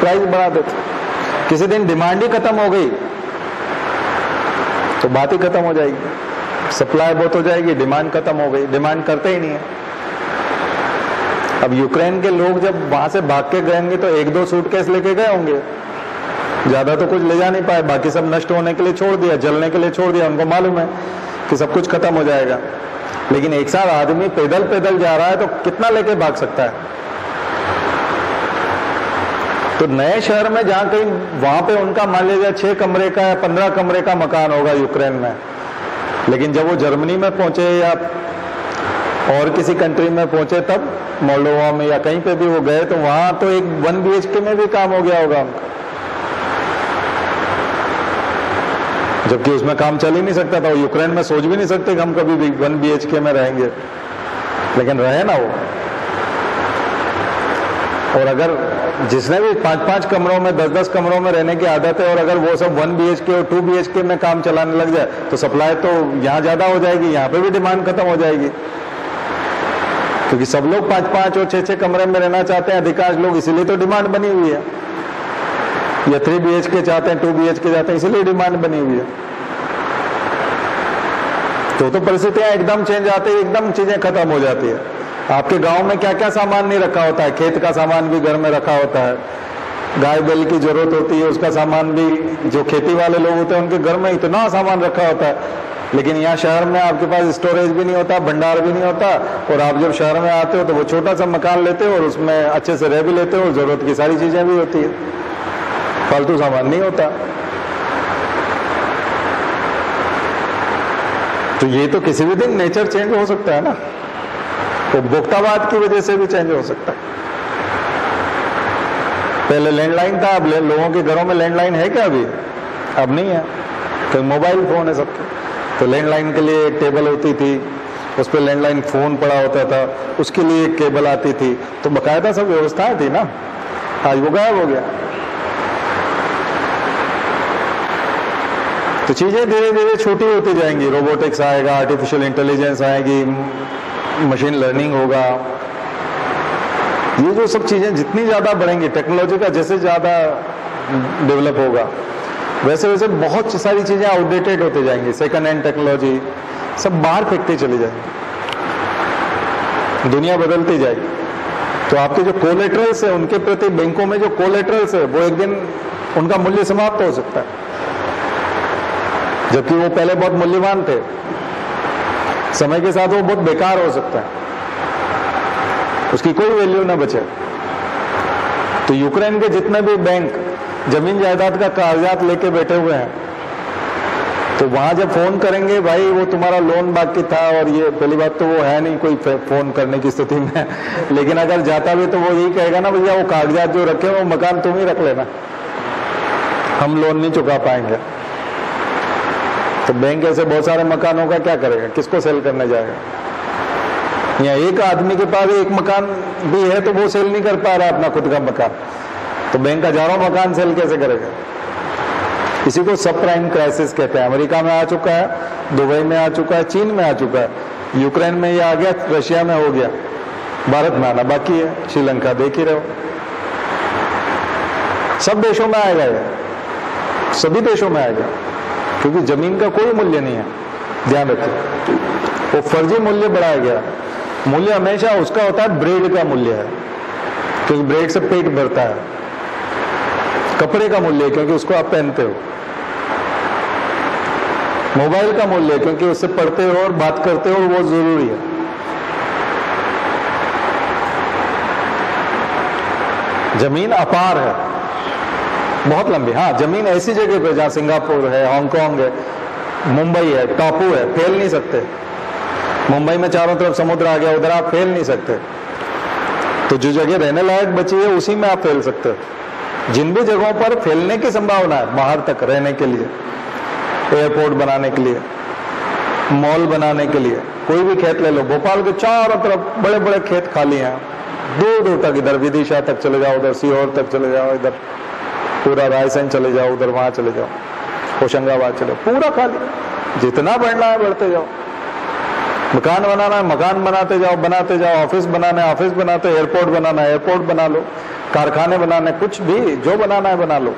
प्राइस बढ़ा देता है। किसी दिन डिमांड ही खत्म हो गई तो बात ही खत्म हो जाएगी। सप्लाई बहुत हो जाएगी, डिमांड खत्म हो गई, डिमांड करते ही नहीं है। अब यूक्रेन के लोग जब वहां से भाग के गएंगे तो 1-2 सूटकेस लेके गए होंगे, ज्यादा तो कुछ ले जा नहीं पाए, बाकी सब नष्ट होने के लिए छोड़ दिया, जलने के लिए छोड़ दिया। उनको मालूम है कि सब कुछ खत्म हो जाएगा, लेकिन एक साथ आदमी पैदल पैदल जा रहा है तो कितना लेके भाग सकता है। तो नए शहर में जहां कहीं वहां पे उनका मान लीजिए 6 कमरे का या 15 कमरे का मकान होगा यूक्रेन में, लेकिन जब वो जर्मनी में पहुंचे या और किसी कंट्री में पहुंचे, तब मोल्डोवा में या कहीं पे भी वो गए, तो वहां तो एक 1 BHK में भी काम हो गया होगा उनका, जबकि उसमें काम चल ही नहीं सकता था। वो यूक्रेन में सोच भी नहीं सकते कि हम कभी भी 1 BHK में रहेंगे, लेकिन रहे ना वो। और अगर जिसने भी 5-5 कमरों में 10-10 कमरों में रहने की आदत है, और अगर वो सब 1 BHK और 2 BHK में काम चलाने लग जाए तो सप्लाई तो यहाँ ज्यादा हो जाएगी, यहाँ पे भी डिमांड खत्म हो जाएगी, क्योंकि सब लोग 5-5 और 6-6 कमरे में रहना चाहते हैं अधिकांश लोग, इसीलिए तो डिमांड बनी हुई है। या 3 BHK चाहते हैं, 2 BHK चाहते हैं, इसीलिए डिमांड बनी हुई है। तो परिस्थितियां एकदम चेंज आती है, एकदम चीजें खत्म हो जाती है। आपके गांव में क्या क्या सामान नहीं रखा होता है, खेत का सामान भी घर में रखा होता है, गाय बैल की जरूरत होती है उसका सामान भी, जो खेती वाले लोग होते हैं उनके घर में इतना सामान रखा होता है, लेकिन यहाँ शहर में आपके पास स्टोरेज भी नहीं होता, भंडार भी नहीं होता। और आप जब शहर में आते हो तो वो छोटा सा मकान लेते हो और उसमें अच्छे से रह भी लेते हो, जरूरत की सारी चीजें भी होती है, फालतू सामान नहीं होता। तो ये तो किसी भी दिन नेचर चेंज हो सकता है ना, उपभोक्तावाद की वजह से भी चेंज हो सकता है। पहले लैंडलाइन था, अब लोगों के घरों में लैंडलाइन है क्या अभी? अब नहीं है, तो मोबाइल फोन है सबके। तो लैंडलाइन के लिए एक टेबल होती थी, उस पर लैंडलाइन फोन पड़ा होता था, उसके लिए एक केबल आती थी, तो बकायदा सब व्यवस्थाएं थी ना। आज वो गायब हो गया। तो चीजें धीरे धीरे छोटी होती जाएंगी, रोबोटिक्स आएगा, आर्टिफिशियल इंटेलिजेंस आएगी, मशीन लर्निंग होगा। ये जो सब चीजें जितनी ज्यादा बढ़ेंगी, टेक्नोलॉजी का जैसे ज्यादा डेवलप होगा, वैसे वैसे बहुत सारी चीजें आउटडेटेड होते जाएंगी। सेकंड हैंड टेक्नोलॉजी सब बाहर फेंकती चली जाएंगी, दुनिया बदलती जाएगी। तो आपके जो कोलेटरल्स है उनके प्रति बैंकों में जो कोलेटरल्स है, वो एक दिन उनका मूल्य समाप्त हो सकता है, जबकि वो पहले बहुत मूल्यवान थे। समय के साथ वो बहुत बेकार हो सकता है, उसकी कोई वैल्यू ना बचे। तो यूक्रेन के जितने भी बैंक जमीन जायदाद का कागजात लेके बैठे हुए हैं, तो वहां जब फोन करेंगे, भाई वो तुम्हारा लोन बाकी था, और ये पहली बात तो वो है नहीं कोई फोन करने की स्थिति में, लेकिन अगर जाता भी तो वो यही कहेगा ना, भैया वो कागजात जो रखे वो मकान तुम ही रख लेना, हम लोन नहीं चुका पाएंगे। तो बैंक ऐसे बहुत सारे मकानों का क्या करेगा, किसको सेल करने जाएगा? या एक आदमी के पास एक मकान भी है तो वो सेल नहीं कर पा रहा अपना खुद का मकान, तो बैंक हजारों मकान सेल कैसे करेगा? इसी को सब प्राइम क्राइसिस कहते हैं। अमेरिका में आ चुका है, दुबई में आ चुका है, चीन में आ चुका है, यूक्रेन में ये आ गया, रशिया में हो गया, भारत में आना बाकी है, श्रीलंका देख ही रहे हो। सब देशों में आएगा ये, सभी देशों में आएगा, क्योंकि जमीन का कोई मूल्य नहीं है। ध्यान रखिए, वो फर्जी मूल्य बढ़ाया गया। मूल्य हमेशा उसका होता है, ब्रेड का मूल्य है, क्योंकि ब्रेड से पेट भरता है। कपड़े का मूल्य क्योंकि उसको आप पहनते हो। मोबाइल का मूल्य क्योंकि उससे पढ़ते हो और बात करते हो, वो जरूरी है। जमीन अपार है, बहुत लंबी। हाँ, जमीन ऐसी जगह पे जहां सिंगापुर है, हांगकांग है, मुंबई है, टापू है, फैल नहीं सकते। मुंबई में चारों तरफ समुद्र आ गया, उधर आप फैल नहीं सकते। तो जो जगह रहने लायक बची है उसी में आप फैल सकते हो। जिन भी जगहों पर फैलने की संभावना है बाहर तक रहने के लिए, एयरपोर्ट बनाने के लिए, मॉल बनाने के लिए, कोई भी खेत ले लो, भोपाल के चारों तरफ बड़े बड़े खेत खाली हैं, दूर दूर तक, इधर विदिशा तक चले जाओ, उधर सीहोर तक चले जाओ, इधर पूरा रायसेन चले जाओ, उधर वहां चले जाओ, होशंगाबाद चले, पूरा खाली। जितना बढ़ना है बढ़ते जाओ, मकान बनाना है मकान बनाते जाओ, ऑफिस बनाना है ऑफिस बनाते, एयरपोर्ट बनाना है एयरपोर्ट बना लो, कारखाने बनाने, कुछ भी जो बनाना है बना लो।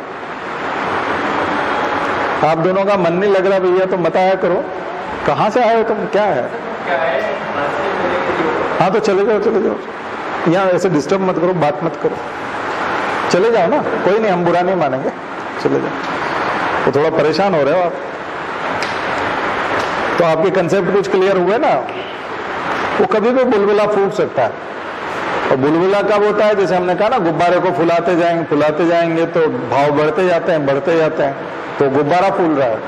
आप दोनों का मन नहीं लग रहा भैया तो मत आया करो। कहाँ से आए हो तुम, क्या है? हाँ तो चले जाओ, यहाँ ऐसे डिस्टर्ब मत करो, बात मत करो, चले जाओ ना, कोई नहीं, हम बुरा नहीं मानेंगे, चले जाओ। तो थोड़ा परेशान हो रहे हो आप, तो आपके कंसेप्ट कुछ क्लियर हुए ना। वो कभी भी बुलबुला फूट सकता है, और बुलबुला कब होता है, जैसे हमने कहा ना, गुब्बारे को फुलाते जाएंगे तो भाव बढ़ते जाते हैं, तो गुब्बारा फूल रहा है।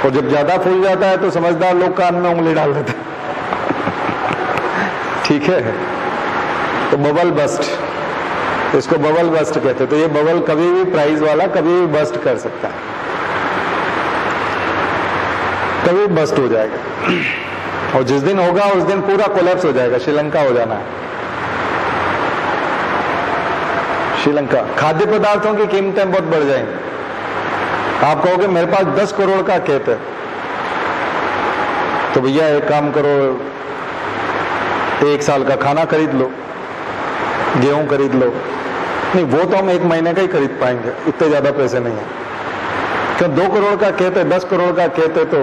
और जब ज्यादा फूल जाता है तो समझदार लोग कान में उंगली डाल देते हैं। ठीक है, तो बबल बस्ट, इसको बबल बस्ट कहते हैं। तो ये बबल कभी भी प्राइस वाला कभी भी बस्ट कर सकता है, कभी बस्ट हो जाएगा, और जिस दिन होगा उस दिन पूरा कोलैप्स हो जाएगा, श्रीलंका हो जाना है। श्रीलंका, खाद्य पदार्थों की कीमतें बहुत बढ़ जाएंगी। आप कहोगे मेरे पास 10 करोड़ का खेत है, तो भैया एक काम करो, 1 साल का खाना खरीद लो, गेहूं खरीद लो। नहीं, वो तो हम 1 महीने का ही खरीद पाएंगे, इतने ज्यादा पैसे नहीं है। क्यों, 2 करोड़ का खेत है, 10 करोड़ का खेत है, तो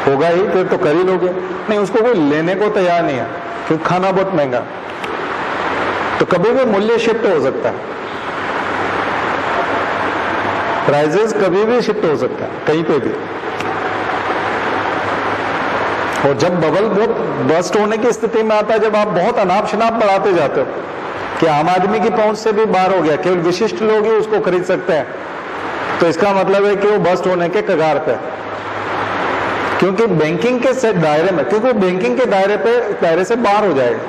होगा ही, फिर तो कर ही लोगे। नहीं, उसको कोई लेने को तैयार नहीं है, क्योंकि खाना बहुत महंगा। तो कभी भी मूल्य शिफ्ट हो सकता है, प्राइजेस कभी भी शिफ्ट हो सकता है, कहीं पे भी। और जब बबल बहुत बस्ट होने की स्थिति में आता है, जब आप बहुत अनाप शनाप बढ़ाते जाते हो कि आम आदमी की पहुंच से भी बाहर हो गया, केवल विशिष्ट लोग ही उसको खरीद सकते हैं, तो इसका मतलब है कि वो बस्ट होने के कगार पे, क्योंकि बैंकिंग के दायरे में, क्योंकि बैंकिंग के दायरे से बाहर हो जाएगा।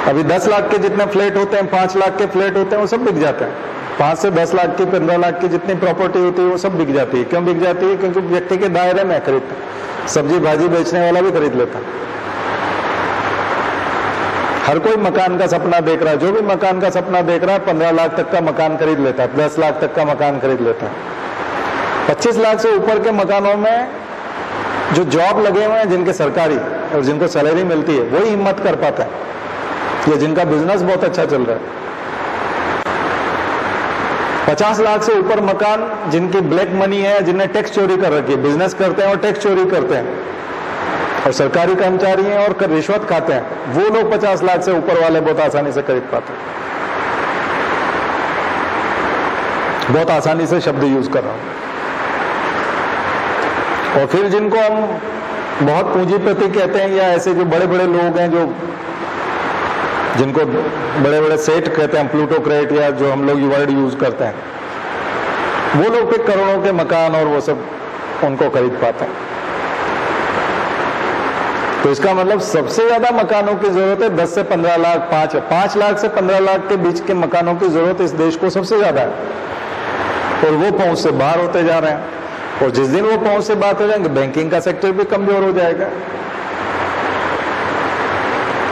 अभी 10 लाख के जितने फ्लैट होते हैं, 5 लाख के फ्लैट होते हैं, वो सब बिक जाते हैं। 5 से 10 लाख की, 15 लाख की जितनी प्रॉपर्टी होती है वो सब बिक जाती है। क्यों बिक जाती है? क्योंकि व्यक्ति के दायरे में खरीदता है। सब्जी भाजी बेचने वाला भी खरीद लेता है। हर कोई मकान का सपना देख रहा है, जो भी मकान का सपना देख रहा है 15 लाख तक का मकान खरीद लेता है, 10 लाख तक का मकान खरीद लेता है। 25 लाख से ऊपर के मकानों में जो जॉब लगे हुए हैं जिनके सरकारी और जिनको सैलरी मिलती है, वही हिम्मत कर पाता है, या जिनका बिजनेस बहुत अच्छा चल रहा है। 50 लाख से ऊपर मकान जिनकी ब्लैक मनी है, जिन्हें टैक्स चोरी कर रखी है, बिजनेस करते हैं और टैक्स चोरी करते हैं, और सरकारी कर्मचारी हैं और रिश्वत खाते हैं, वो लोग 50 लाख से ऊपर वाले बहुत आसानी से खरीद पाते हैं। बहुत आसानी से शब्द यूज कर रहा हूं। और फिर जिनको हम बहुत पूंजीपति कहते हैं, या ऐसे जो बड़े बड़े लोग हैं, जो जिनको बड़े बड़े सेठ कहते हैं, प्लूटोक्रेट, या जो हम लोग ये वर्ड यूज करते हैं, वो लोग फिर करोड़ों के मकान और वो सब उनको खरीद पाते हैं। तो इसका मतलब सबसे ज्यादा मकानों की जरूरत है 10 से 15 लाख, 5 लाख से 15 लाख के बीच के मकानों की जरूरत इस देश को सबसे ज्यादा है, और वो पहुंच से बाहर होते जा रहे हैं। और जिस दिन वो पहुंच से बाहर हो जाएंगे, बैंकिंग का सेक्टर भी कमजोर हो जाएगा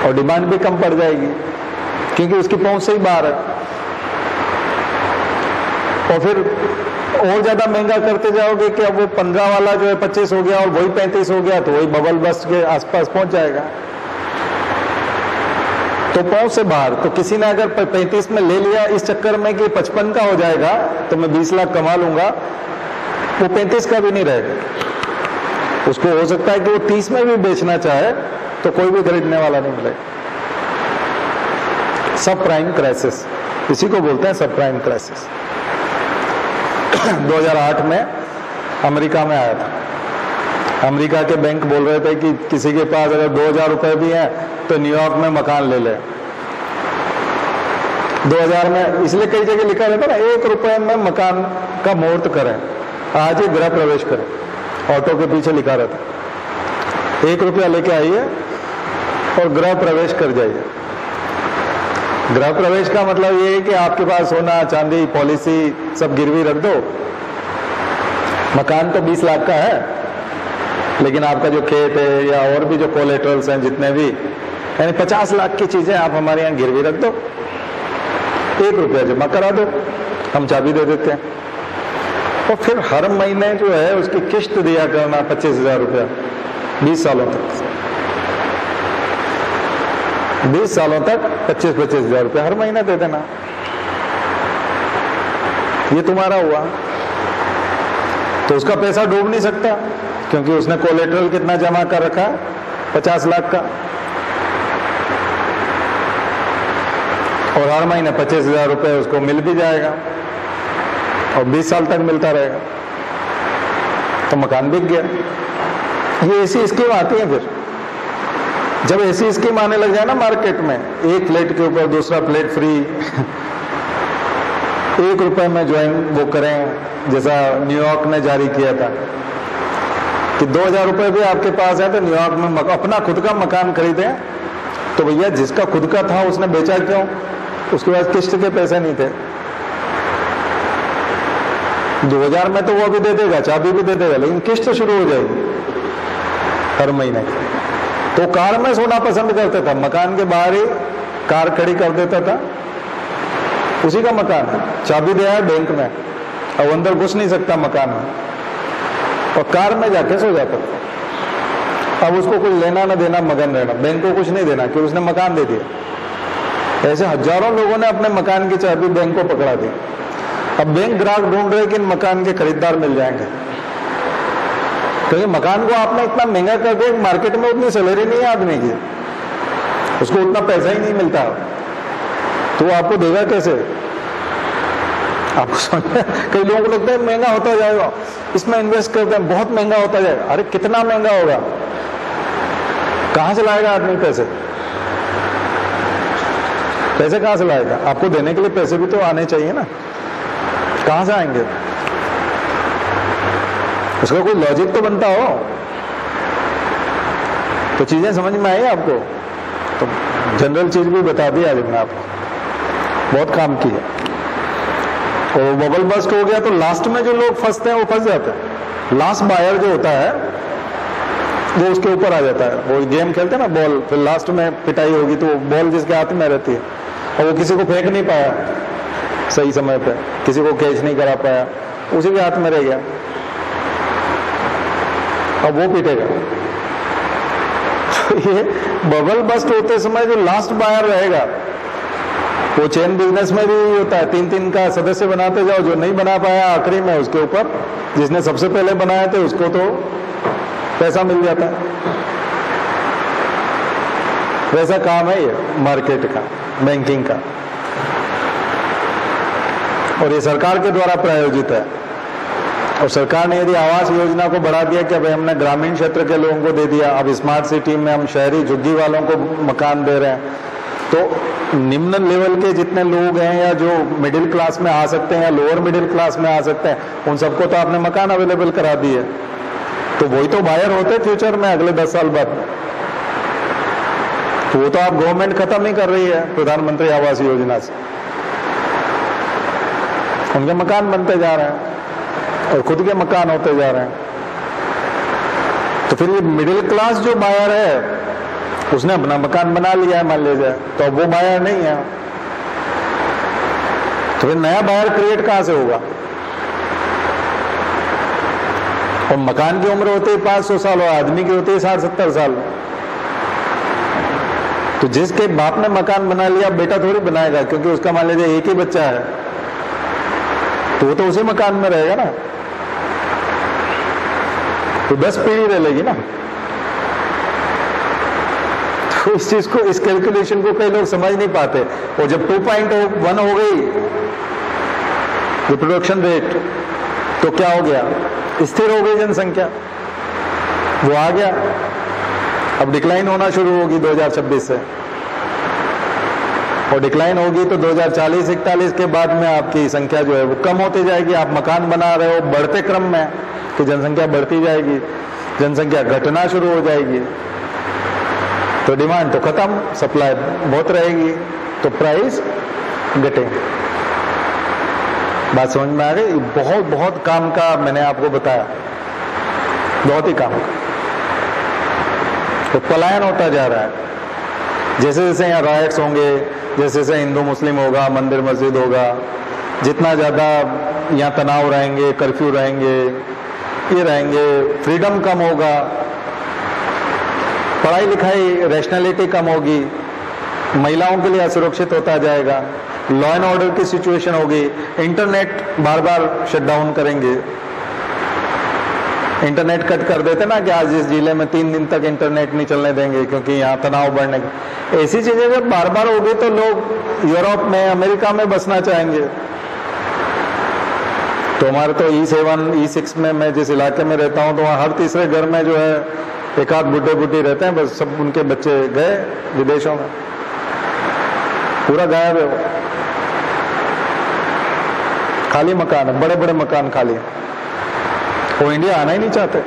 और डिमांड भी कम पड़ जाएगी, क्योंकि उसकी पहुंच से ही बाहर है। और फिर और ज्यादा महंगा करते जाओगे कि अब वो 15 वाला जो है 25 हो गया और वही 35 हो गया, तो वही बबल बस्ट के आसपास पहुंच जाएगा। तो पहुंच से बाहर, तो किसी ने अगर 35 में ले लिया इस चक्कर में कि 55 का हो जाएगा तो मैं 20 लाख कमा लूंगा, वो 35 का भी नहीं रहेगा। उसको हो सकता है कि वो 30 में भी बेचना चाहे तो कोई भी खरीदने वाला नहीं मिलेगा। सब प्राइम क्राइसिस, इसी को बोलते हैं सब प्राइम क्राइसिस। 2008 में अमेरिका में आया था। अमेरिका के बैंक बोल रहे थे कि किसी के पास अगर 2000 रुपए भी हैं तो न्यूयॉर्क में मकान ले ले। 2000 में इसलिए कई जगह लिखा रहता ना, 1 रुपए में मकान का मुहूर्त करें, आज ही गृह प्रवेश करें, ऑटो के पीछे लिखा रहता। 1 रुपया लेके आइए और गृह प्रवेश कर जाइए। गृह प्रवेश का मतलब ये है कि आपके पास सोना चांदी पॉलिसी सब गिरवी रख दो। मकान तो 20 लाख का है, लेकिन आपका जो खेत है या और भी जो कोलेटरल्स हैं जितने भी, यानी 50 लाख की चीजें आप हमारे यहाँ गिरवी रख दो, 1 रुपया जमा करा दो, हम चाबी दे देते हैं। और फिर हर महीने जो है उसकी किस्त दिया करना 25,000 रुपया, 20 सालों तक, 20 सालों तक 25-25 हजार रुपये हर महीने दे देना। ये तुम्हारा हुआ, तो उसका पैसा डूब नहीं सकता क्योंकि उसने कोलेटरल कितना जमा कर रखा है, 50 लाख का, और हर महीने 25 हजार रुपये उसको मिल भी जाएगा और 20 साल तक मिलता रहेगा, तो मकान बिक गया। ये ऐसी स्कीम आती है। फिर जब ऐसी स्कीम आने लग जाए ना मार्केट में, एक फ्लैट के ऊपर दूसरा फ्लैट फ्री, 1 रुपए में ज्वाइन वो करें, जैसा न्यूयॉर्क ने जारी किया था कि 2000 रुपए भी आपके पास है तो न्यूयॉर्क में अपना खुद का मकान खरीदें, तो भैया जिसका खुद का था उसने बेचा क्यों? उसके पास किस्त के पैसे नहीं थे। 2000 में तो वो भी दे देगा, चाबी भी दे देगा, लेकिन किस्त शुरू हो जाएगी हर महीने की। तो कार में सोना पसंद करता था, मकान के बाहर ही कार खड़ी कर देता था, उसी का मकान है, चाबी दिया है बैंक में, अब अंदर घुस नहीं सकता मकान में, और कार में जाके सो जाता था। अब उसको कुछ लेना ना देना, मगन रहना, बैंक को कुछ नहीं देना कि उसने मकान दे दिया। ऐसे हजारों लोगों ने अपने मकान की चाबी बैंक को पकड़ा दी। अब बैंक ग्राहक ढूंढ रहे कि इन मकान के खरीदार मिल जाएंगे, क्योंकि मकान को आपने इतना महंगा कर दिया, मार्केट में उतनी सैलरी नहीं है आदमी की, उसको उतना पैसा ही नहीं मिलता, तो वो आपको देगा कैसे? आपको समझ, कई लोगों को लगता है महंगा होता जाएगा, इसमें इन्वेस्ट करते हैं बहुत महंगा होता जाएगा। अरे कितना महंगा होगा? कहां से लाएगा आदमी पैसे? पैसे कहां से लाएगा? आपको देने के लिए पैसे भी तो आने चाहिए ना, कहां से आएंगे? उसका कोई लॉजिक तो बनता हो। तो चीजें समझ में आई आपको? तो जनरल चीज भी बता दी आज मैंने आपको, बहुत काम की है। और बबल बस्ट हो गया तो लास्ट में जो लोग फंसते हैं वो फंस जाते हैं। लास्ट बायर जो होता है वो उसके ऊपर आ जाता है। वो गेम खेलते हैं ना बॉल, फिर लास्ट में पिटाई होगी तो बॉल जिसके हाथ में रहती है और वो किसी को फेंक नहीं पाया सही समय पे, किसी को कैच नहीं करा पाया, उसी के हाथ में रह गया, अब वो पीटेगा। तो ये बबल बस्ट होते समय जो लास्ट बायर रहेगा, वो चेन बिजनेस में भी होता है, 3-3 का सदस्य बनाते जाओ, जो नहीं बना पाया आखिरी में उसके ऊपर, जिसने सबसे पहले बनाए थे उसको तो पैसा मिल जाता है। वैसा काम है ये मार्केट का, बैंकिंग का, और ये सरकार के द्वारा प्रायोजित है। और सरकार ने यदि आवास योजना को बढ़ा दिया कि भाई हमने ग्रामीण क्षेत्र के लोगों को दे दिया, अब स्मार्ट सिटी में हम शहरी झुग्गी वालों को मकान दे रहे हैं, तो निम्न लेवल के जितने लोग हैं या जो मिडिल क्लास में आ सकते हैं या लोअर मिडिल क्लास में आ सकते हैं, उन सबको तो आपने मकान अवेलेबल करा दिए, तो वही तो बायर होते फ्यूचर में अगले 10 साल बाद। तो वो तो आप गवर्नमेंट खत्म ही कर रही है प्रधानमंत्री आवास योजना से, उनके मकान बनते जा रहे हैं और खुद के मकान होते जा रहे हैं। तो फिर ये मिडिल क्लास जो बायर है उसने अपना मकान बना लिया है मान लीजिए, तो अब वो बायर नहीं है, तो फिर नया बायर क्रिएट कहां से होगा? और मकान की उम्र होती है 500 साल और आदमी की होती है 60-70 साल। तो जिसके बाप ने मकान बना लिया बेटा थोड़ी बनाएगा, क्योंकि उसका मान लीजिए एक ही बच्चा है, तो वो तो उसी मकान में रहेगा ना, तो 10 पीढ़ी रह लेगी ना। तो इस चीज को, इस कैलकुलेशन को कई लोग समझ नहीं पाते। और जब 2.1 हो गई रिप्रोडक्शन रेट, तो क्या हो गया? स्थिर हो गई जनसंख्या, वो आ गया। अब डिक्लाइन होना शुरू होगी 2026 से, और डिक्लाइन होगी तो 2040-41 के बाद में आपकी संख्या जो है वो कम होती जाएगी। आप मकान बना रहे हो बढ़ते क्रम में कि जनसंख्या बढ़ती जाएगी, जनसंख्या घटना शुरू हो जाएगी, तो डिमांड तो खत्म, सप्लाई बहुत रहेगी, तो प्राइस घटेंगे। बात समझ में आ गई? बहुत बहुत काम का मैंने आपको बताया, बहुत ही काम का। तो पलायन होता जा रहा है, जैसे जैसे यहाँ राइट्स होंगे, जैसे जैसे हिंदू मुस्लिम होगा, मंदिर मस्जिद होगा, जितना ज़्यादा यहाँ तनाव रहेंगे, कर्फ्यू रहेंगे, ये रहेंगे, फ्रीडम कम होगा, पढ़ाई लिखाई रैशनैलिटी कम होगी, महिलाओं के लिए असुरक्षित होता जाएगा, लॉ एंड ऑर्डर की सिचुएशन होगी, इंटरनेट बार बार शट डाउन करेंगे, इंटरनेट कट कर देते ना कि आज इस जिले में 3 दिन तक इंटरनेट नहीं चलने देंगे क्योंकि यहाँ तनाव बढ़ने की, ऐसी चीजें जब बार बार होगी तो लोग यूरोप में अमेरिका में बसना चाहेंगे। तो हमारे तो E7 E6 में मैं जिस इलाके में रहता हूँ तो वहाँ हर तीसरे घर में जो है एक आध बुढ़े बुढ़ी रहते हैं, बस सब उनके बच्चे गए विदेशों में, पूरा गायब है वो, खाली मकान है, बड़े बड़े मकान खाली है। वो इंडिया आना ही नहीं चाहते,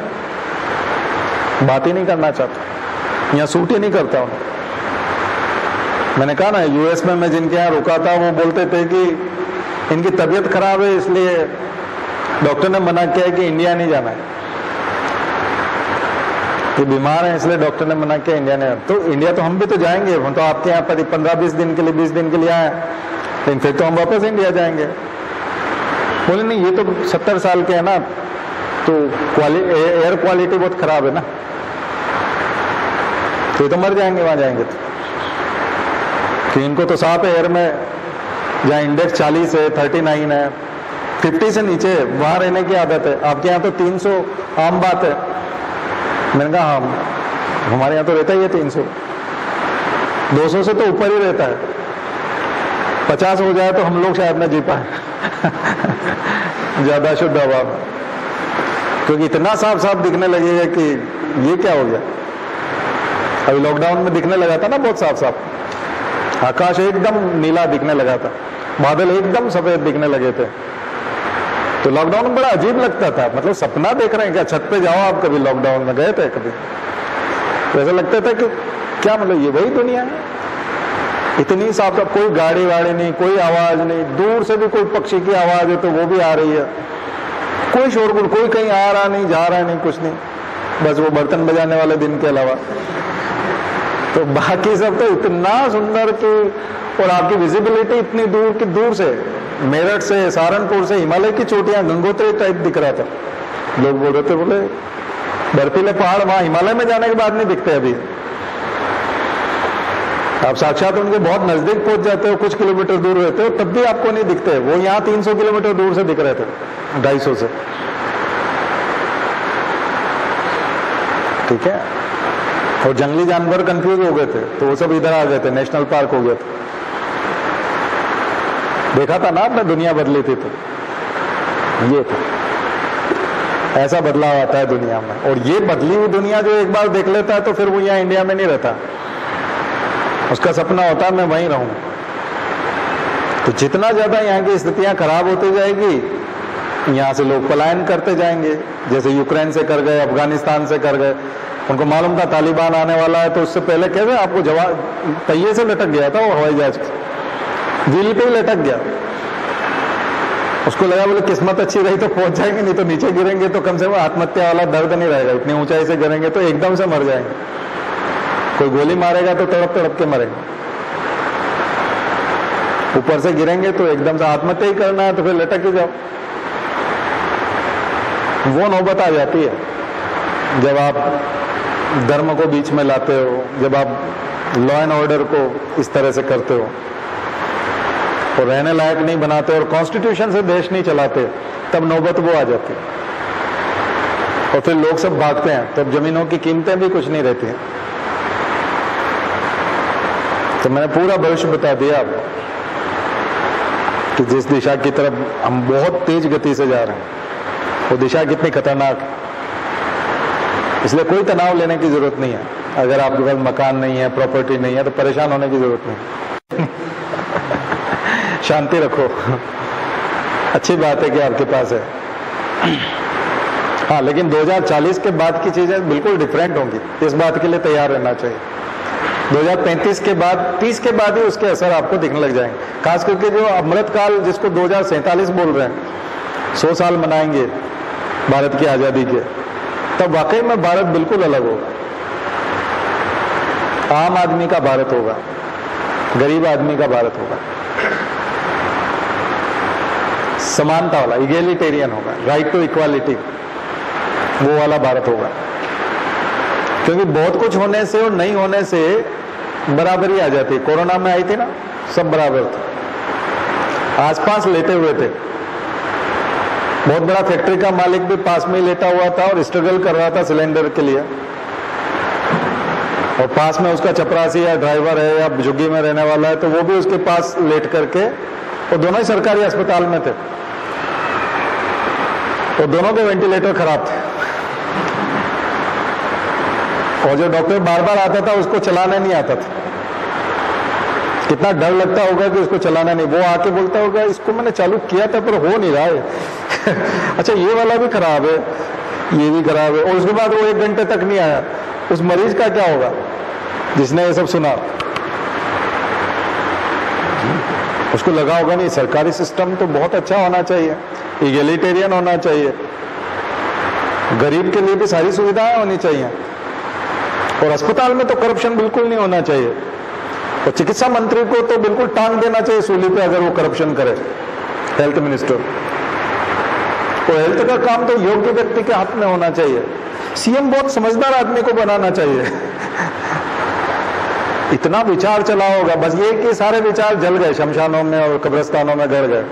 बात ही नहीं करना चाहते, यहाँ सूट ही नहीं करता उन्हें। मैंने कहा ना US में मैं जिनके यहाँ रुका था वो बोलते थे कि इनकी तबीयत खराब है इसलिए डॉक्टर ने मना किया है कि इंडिया नहीं जाना है, ये बीमार है इसलिए डॉक्टर ने मना किया इंडिया नहीं। तो इंडिया तो हम भी तो जाएंगे, हम तो आपके यहाँ पर 15-20 दिन के लिए 20 दिन के लिए आए, लेकिन फिर तो हम वापस इंडिया जाएंगे। बोले नहीं ये तो 70 साल के है ना, तो एयर क्वालिटी बहुत खराब है ना, तो ये तो मर जाएंगे वहां जाएंगे तो इनको तो साफ है एयर में जहाँ इंडेक्स 40 है 39 है 50 से नीचे है वहां रहने की आदत है। आपके यहाँ तो 300 आम बात है। मैंने कहा हाँ हमारे यहाँ तो रहता ही है 300, 200 से तो ऊपर ही रहता है, 50 हो जाए तो हम लोग शायद ना जी पाए ज्यादा शुद्ध हवा में, क्योंकि इतना साफ साफ दिखने लगेगा कि ये क्या हो गया। अभी लॉकडाउन में दिखने लगा था ना बहुत साफ साफ, आकाश एकदम नीला दिखने लगा था, बादल एकदम सफेद दिखने लगे थे। तो लॉकडाउन में बड़ा अजीब लगता था, मतलब सपना देख रहे हैं क्या। छत पे जाओ आप, कभी लॉकडाउन में गए थे कभी, तो ऐसा लगता था कि क्या मतलब ये वही दुनिया है, इतनी साफ साफ, कोई गाड़ी वाड़ी नहीं, कोई आवाज नहीं, दूर से भी कोई पक्षी की आवाज है तो वो भी आ रही है, कोई शोरगुल, कोई कहीं आ रहा नहीं जा रहा नहीं, कुछ नहीं, बस वो बर्तन बजाने वाले दिन के अलावा। तो बाकी सब तो इतना सुंदर कि, और आपकी विजिबिलिटी इतनी दूर की दूर से, मेरठ से, सहारनपुर से, हिमालय की चोटियां गंगोत्री टाइप दिख रहा था। लोग बोल रहे थे बोले बर्फीले पहाड़ वहां हिमालय में जाने के बाद नहीं दिखते, अभी आप साक्षात उनके बहुत नजदीक पहुंच जाते हो, कुछ किलोमीटर दूर रहते हो तब भी आपको नहीं दिखते। वो यहाँ 300 किलोमीटर दूर से दिख रहे थे, 250 से, ठीक है। और जंगली जानवर कंफ्यूज हो गए थे तो वो सब इधर आ गए थे, नेशनल पार्क हो गए थे। देखा था ना आपने, दुनिया बदली थी तो ये था, ऐसा बदलाव आता है दुनिया में। और ये बदली हुई दुनिया जो एक बार देख लेता है तो फिर वो यहाँ इंडिया में नहीं रहता, उसका सपना होता है मैं वहीं रहूं। तो जितना ज्यादा यहाँ की स्थितियां खराब होती जाएगी, यहाँ से लोग पलायन करते जाएंगे, जैसे यूक्रेन से कर गए, अफगानिस्तान से कर गए। उनको मालूम था तालिबान आने वाला है, तो उससे पहले कैसे आपको जवाब पहिए से लटक गया था, वो हवाई जहाज व्हील पे ही लटक गया। उसको लगा बोले किस्मत अच्छी रही तो पहुंच जाएंगे, नहीं तो नीचे गिरेंगे तो कम से कम आत्महत्या वाला दर्द नहीं रहेगा। इतनी ऊंचाई से गिरेंगे तो एकदम से मर जाएंगे, कोई गोली मारेगा तो तड़प तड़प के मरेंगे। ऊपर से गिरेंगे तो एकदम से आत्महत्या ही करना है तो फिर लटक ही जाओ। वो नौबत आ जाती है जब आप धर्म को बीच में लाते हो, जब आप लॉ एंड ऑर्डर को इस तरह से करते हो और रहने लायक नहीं बनाते और कॉन्स्टिट्यूशन से देश नहीं चलाते, तब नौबत वो आ जाती है और फिर लोग सब भागते हैं, तब जमीनों की कीमतें भी कुछ नहीं रहती हैं। तो मैंने पूरा भविष्य बता दिया आपको कि जिस दिशा की तरफ हम बहुत तेज गति से जा रहे हैं वो दिशा कितनी खतरनाक है। इसलिए कोई तनाव लेने की जरूरत नहीं है। अगर आपके पास मकान नहीं है, प्रॉपर्टी नहीं है तो परेशान होने की जरूरत नहीं। शांति रखो। अच्छी बात है कि आपके पास है। हाँ, लेकिन 2040 के बाद की चीजें बिल्कुल डिफरेंट होंगी, इस बात के लिए तैयार रहना चाहिए। 2035 के बाद, 30 के बाद ही उसके असर आपको दिखने लग जाएंगे। खास करके जो अमृतकाल जिसको 2047 बोल रहे हैं, 100 साल मनाएंगे भारत की आजादी के, तब वाकई में भारत बिल्कुल अलग होगा। आम आदमी का भारत होगा, गरीब आदमी का भारत होगा, समानता वाला, इगेलिटेरियन होगा, राइट टू इक्वालिटी, वो वाला भारत होगा। क्योंकि बहुत कुछ होने से और नहीं होने से बराबरी आ जाती है। कोरोना में आई थी ना, सब बराबर थे, आसपास लेटे हुए थे। बहुत बड़ा फैक्ट्री का मालिक भी पास में ही लेटा हुआ था और स्ट्रगल कर रहा था सिलेंडर के लिए, और पास में उसका चपरासी या ड्राइवर है या झुग्गी में रहने वाला है तो वो भी उसके पास लेट करके, और दोनों ही सरकारी अस्पताल में थे, और दोनों के वेंटिलेटर खराब थे, और जो डॉक्टर बार बार आता था उसको चलाना नहीं आता था। कितना डर लगता होगा कि उसको चलाना नहीं, वो आके बोलता होगा इसको मैंने चालू किया था पर हो नहीं रहा है अच्छा ये वाला भी खराब है, ये भी खराब है, और उसके बाद वो 1 घंटे तक नहीं आया। उस मरीज का क्या होगा जिसने ये सब सुना? उसको लगा होगा नहीं, सरकारी सिस्टम तो बहुत अच्छा होना चाहिए, इगैलिटेरियन होना चाहिए, गरीब के लिए भी सारी सुविधाएं होनी चाहिए, और अस्पताल में तो करप्शन बिल्कुल नहीं होना चाहिए, और चिकित्सा मंत्री को तो बिल्कुल टांग देना चाहिए सूली पे अगर वो करप्शन करे, हेल्थ मिनिस्टर। तो हेल्थ का काम तो योग्य व्यक्ति के हाथ में होना चाहिए। सीएम बहुत समझदार आदमी को बनाना चाहिए इतना विचार चला होगा, बस ये कि सारे विचार जल गए शमशानों में और कब्रिस्तानों में गड़ गए।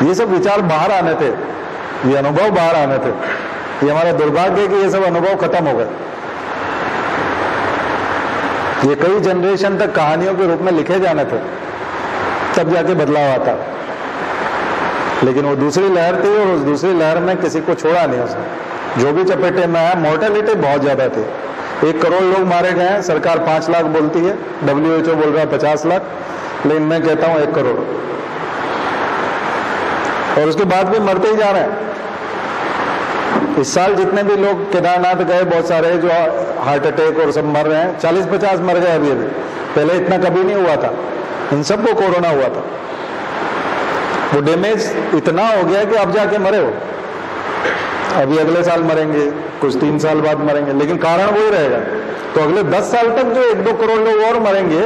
ये सब विचार बाहर आने थे, ये अनुभव बाहर आने थे। ये हमारा दुर्भाग्य है कि ये सब अनुभव खत्म हो गए। ये कई जनरेशन तक कहानियों के रूप में लिखे जाने थे, तब जाके बदलाव आता। लेकिन वो दूसरी लहर थी और उस दूसरी लहर में किसी को छोड़ा नहीं उसने। जो भी चपेटे में आया, मोर्टेलिटी बहुत ज्यादा थी। 1 करोड़ लोग मारे गए हैं, सरकार 5 लाख बोलती है, WHO बोल रहा है 50 लाख, लेकिन मैं कहता हूं 1 करोड़, और उसके बाद भी मरते ही जा रहे हैं। इस साल जितने भी लोग केदारनाथ गए, बहुत सारे जो हार्ट अटैक और सब मर रहे हैं, 40-50 मर गए अभी। पहले इतना कभी नहीं हुआ था, इन सबको कोरोना हुआ था। वो डैमेज इतना हो गया कि अब जाके मरे हो, अभी अगले साल मरेंगे, कुछ 3 साल बाद मरेंगे, लेकिन कारण वही रहेगा। तो अगले 10 साल तक जो 1-2 करोड़ लोग और मरेंगे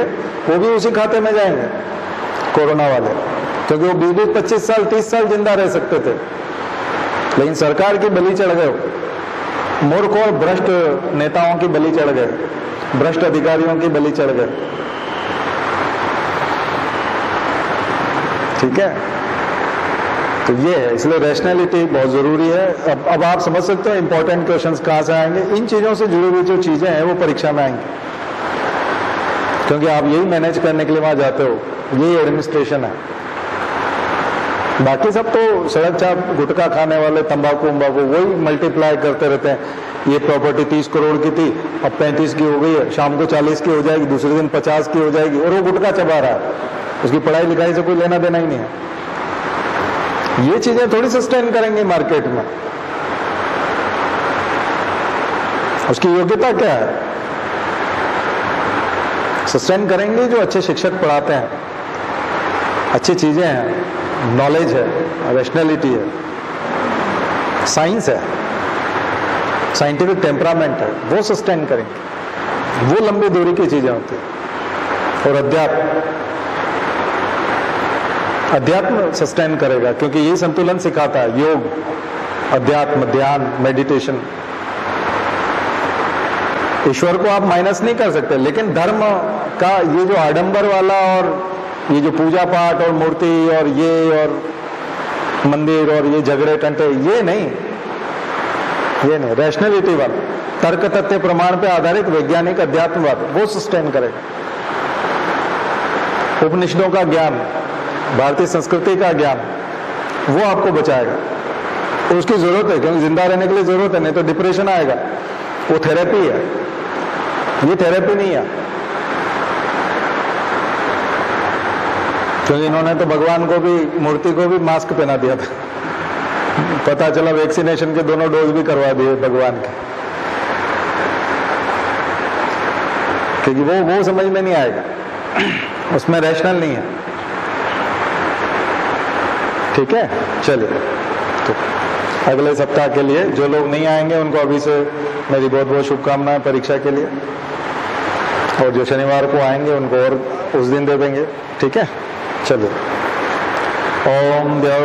वो भी उसी खाते में जाएंगे, कोरोना वाले, क्योंकि वो 20-20, 25 साल, 30 साल जिंदा रह सकते थे, लेकिन सरकार की बलि चढ़ गए, मूर्ख और भ्रष्ट नेताओं की बलि चढ़ गए, भ्रष्ट अधिकारियों की बलि चढ़ गए। ठीक है, तो ये है, इसलिए रैशनैलिटी बहुत जरूरी है। अब आप समझ सकते हो इंपॉर्टेंट क्वेश्चंस कहां से आएंगे। इन चीजों से जुड़ी हुई जो चीजें हैं वो परीक्षा में आएंगी, क्योंकि आप यही मैनेज करने के लिए वहां जाते हो, यही एडमिनिस्ट्रेशन है। बाकी सब तो सड़क चाप गुटखा खाने वाले, तंबाकू उम्बाकू, वही मल्टीप्लाई करते रहते हैं। ये प्रॉपर्टी 30 करोड़ की थी, अब 35 की हो गई है, शाम को 40 की हो जाएगी, दूसरे दिन 50 की हो जाएगी, और वो गुटखा चबा रहा है, उसकी पढ़ाई लिखाई से कोई लेना देना ही नहीं है। ये चीजें थोड़ी सस्टेन करेंगी मार्केट में। उसकी योग्यता क्या है? सस्टेन करेंगे जो अच्छे शिक्षक पढ़ाते हैं, अच्छी चीजें हैं, नॉलेज है, रैशनैलिटी है, साइंस है, साइंटिफिक टेम्परामेंट है, वो सस्टेन करेंगे। वो लंबी दूरी की चीजें होती है। और अध्यात्म सस्टेन करेगा, क्योंकि ये संतुलन सिखाता है, योग, अध्यात्म, ध्यान, मेडिटेशन। ईश्वर को आप माइनस नहीं कर सकते, लेकिन धर्म का ये जो आडंबर वाला और ये जो पूजा पाठ और मूर्ति और ये और मंदिर और ये झगड़े टंटे, ये नहीं, रैशनैलिटी वाला, तर्क तथ्य प्रमाण पे आधारित वैज्ञानिक अध्यात्मवाद, वो सस्टेन करेगा। उपनिषदों का ज्ञान, भारतीय संस्कृति का ज्ञान, वो आपको बचाएगा। तो उसकी जरूरत है, क्योंकि जिंदा रहने के लिए जरूरत है, नहीं तो डिप्रेशन आएगा। वो थेरेपी है, ये थेरेपी नहीं है। क्योंकि इन्होंने तो भगवान को भी, मूर्ति को भी मास्क पहना दिया था। पता चला वैक्सीनेशन के दोनों डोज भी करवा दिए भगवान के, क्योंकि वो समझ में नहीं आएगा, उसमें रैशनल नहीं है। ठीक है, चलिए। तो अगले सप्ताह के लिए जो लोग नहीं आएंगे उनको अभी से मेरी बहुत बहुत शुभकामनाएं परीक्षा के लिए, और जो शनिवार को आएंगे उनको और उस दिन दे देंगे। ठीक है, चलिए। ओम देव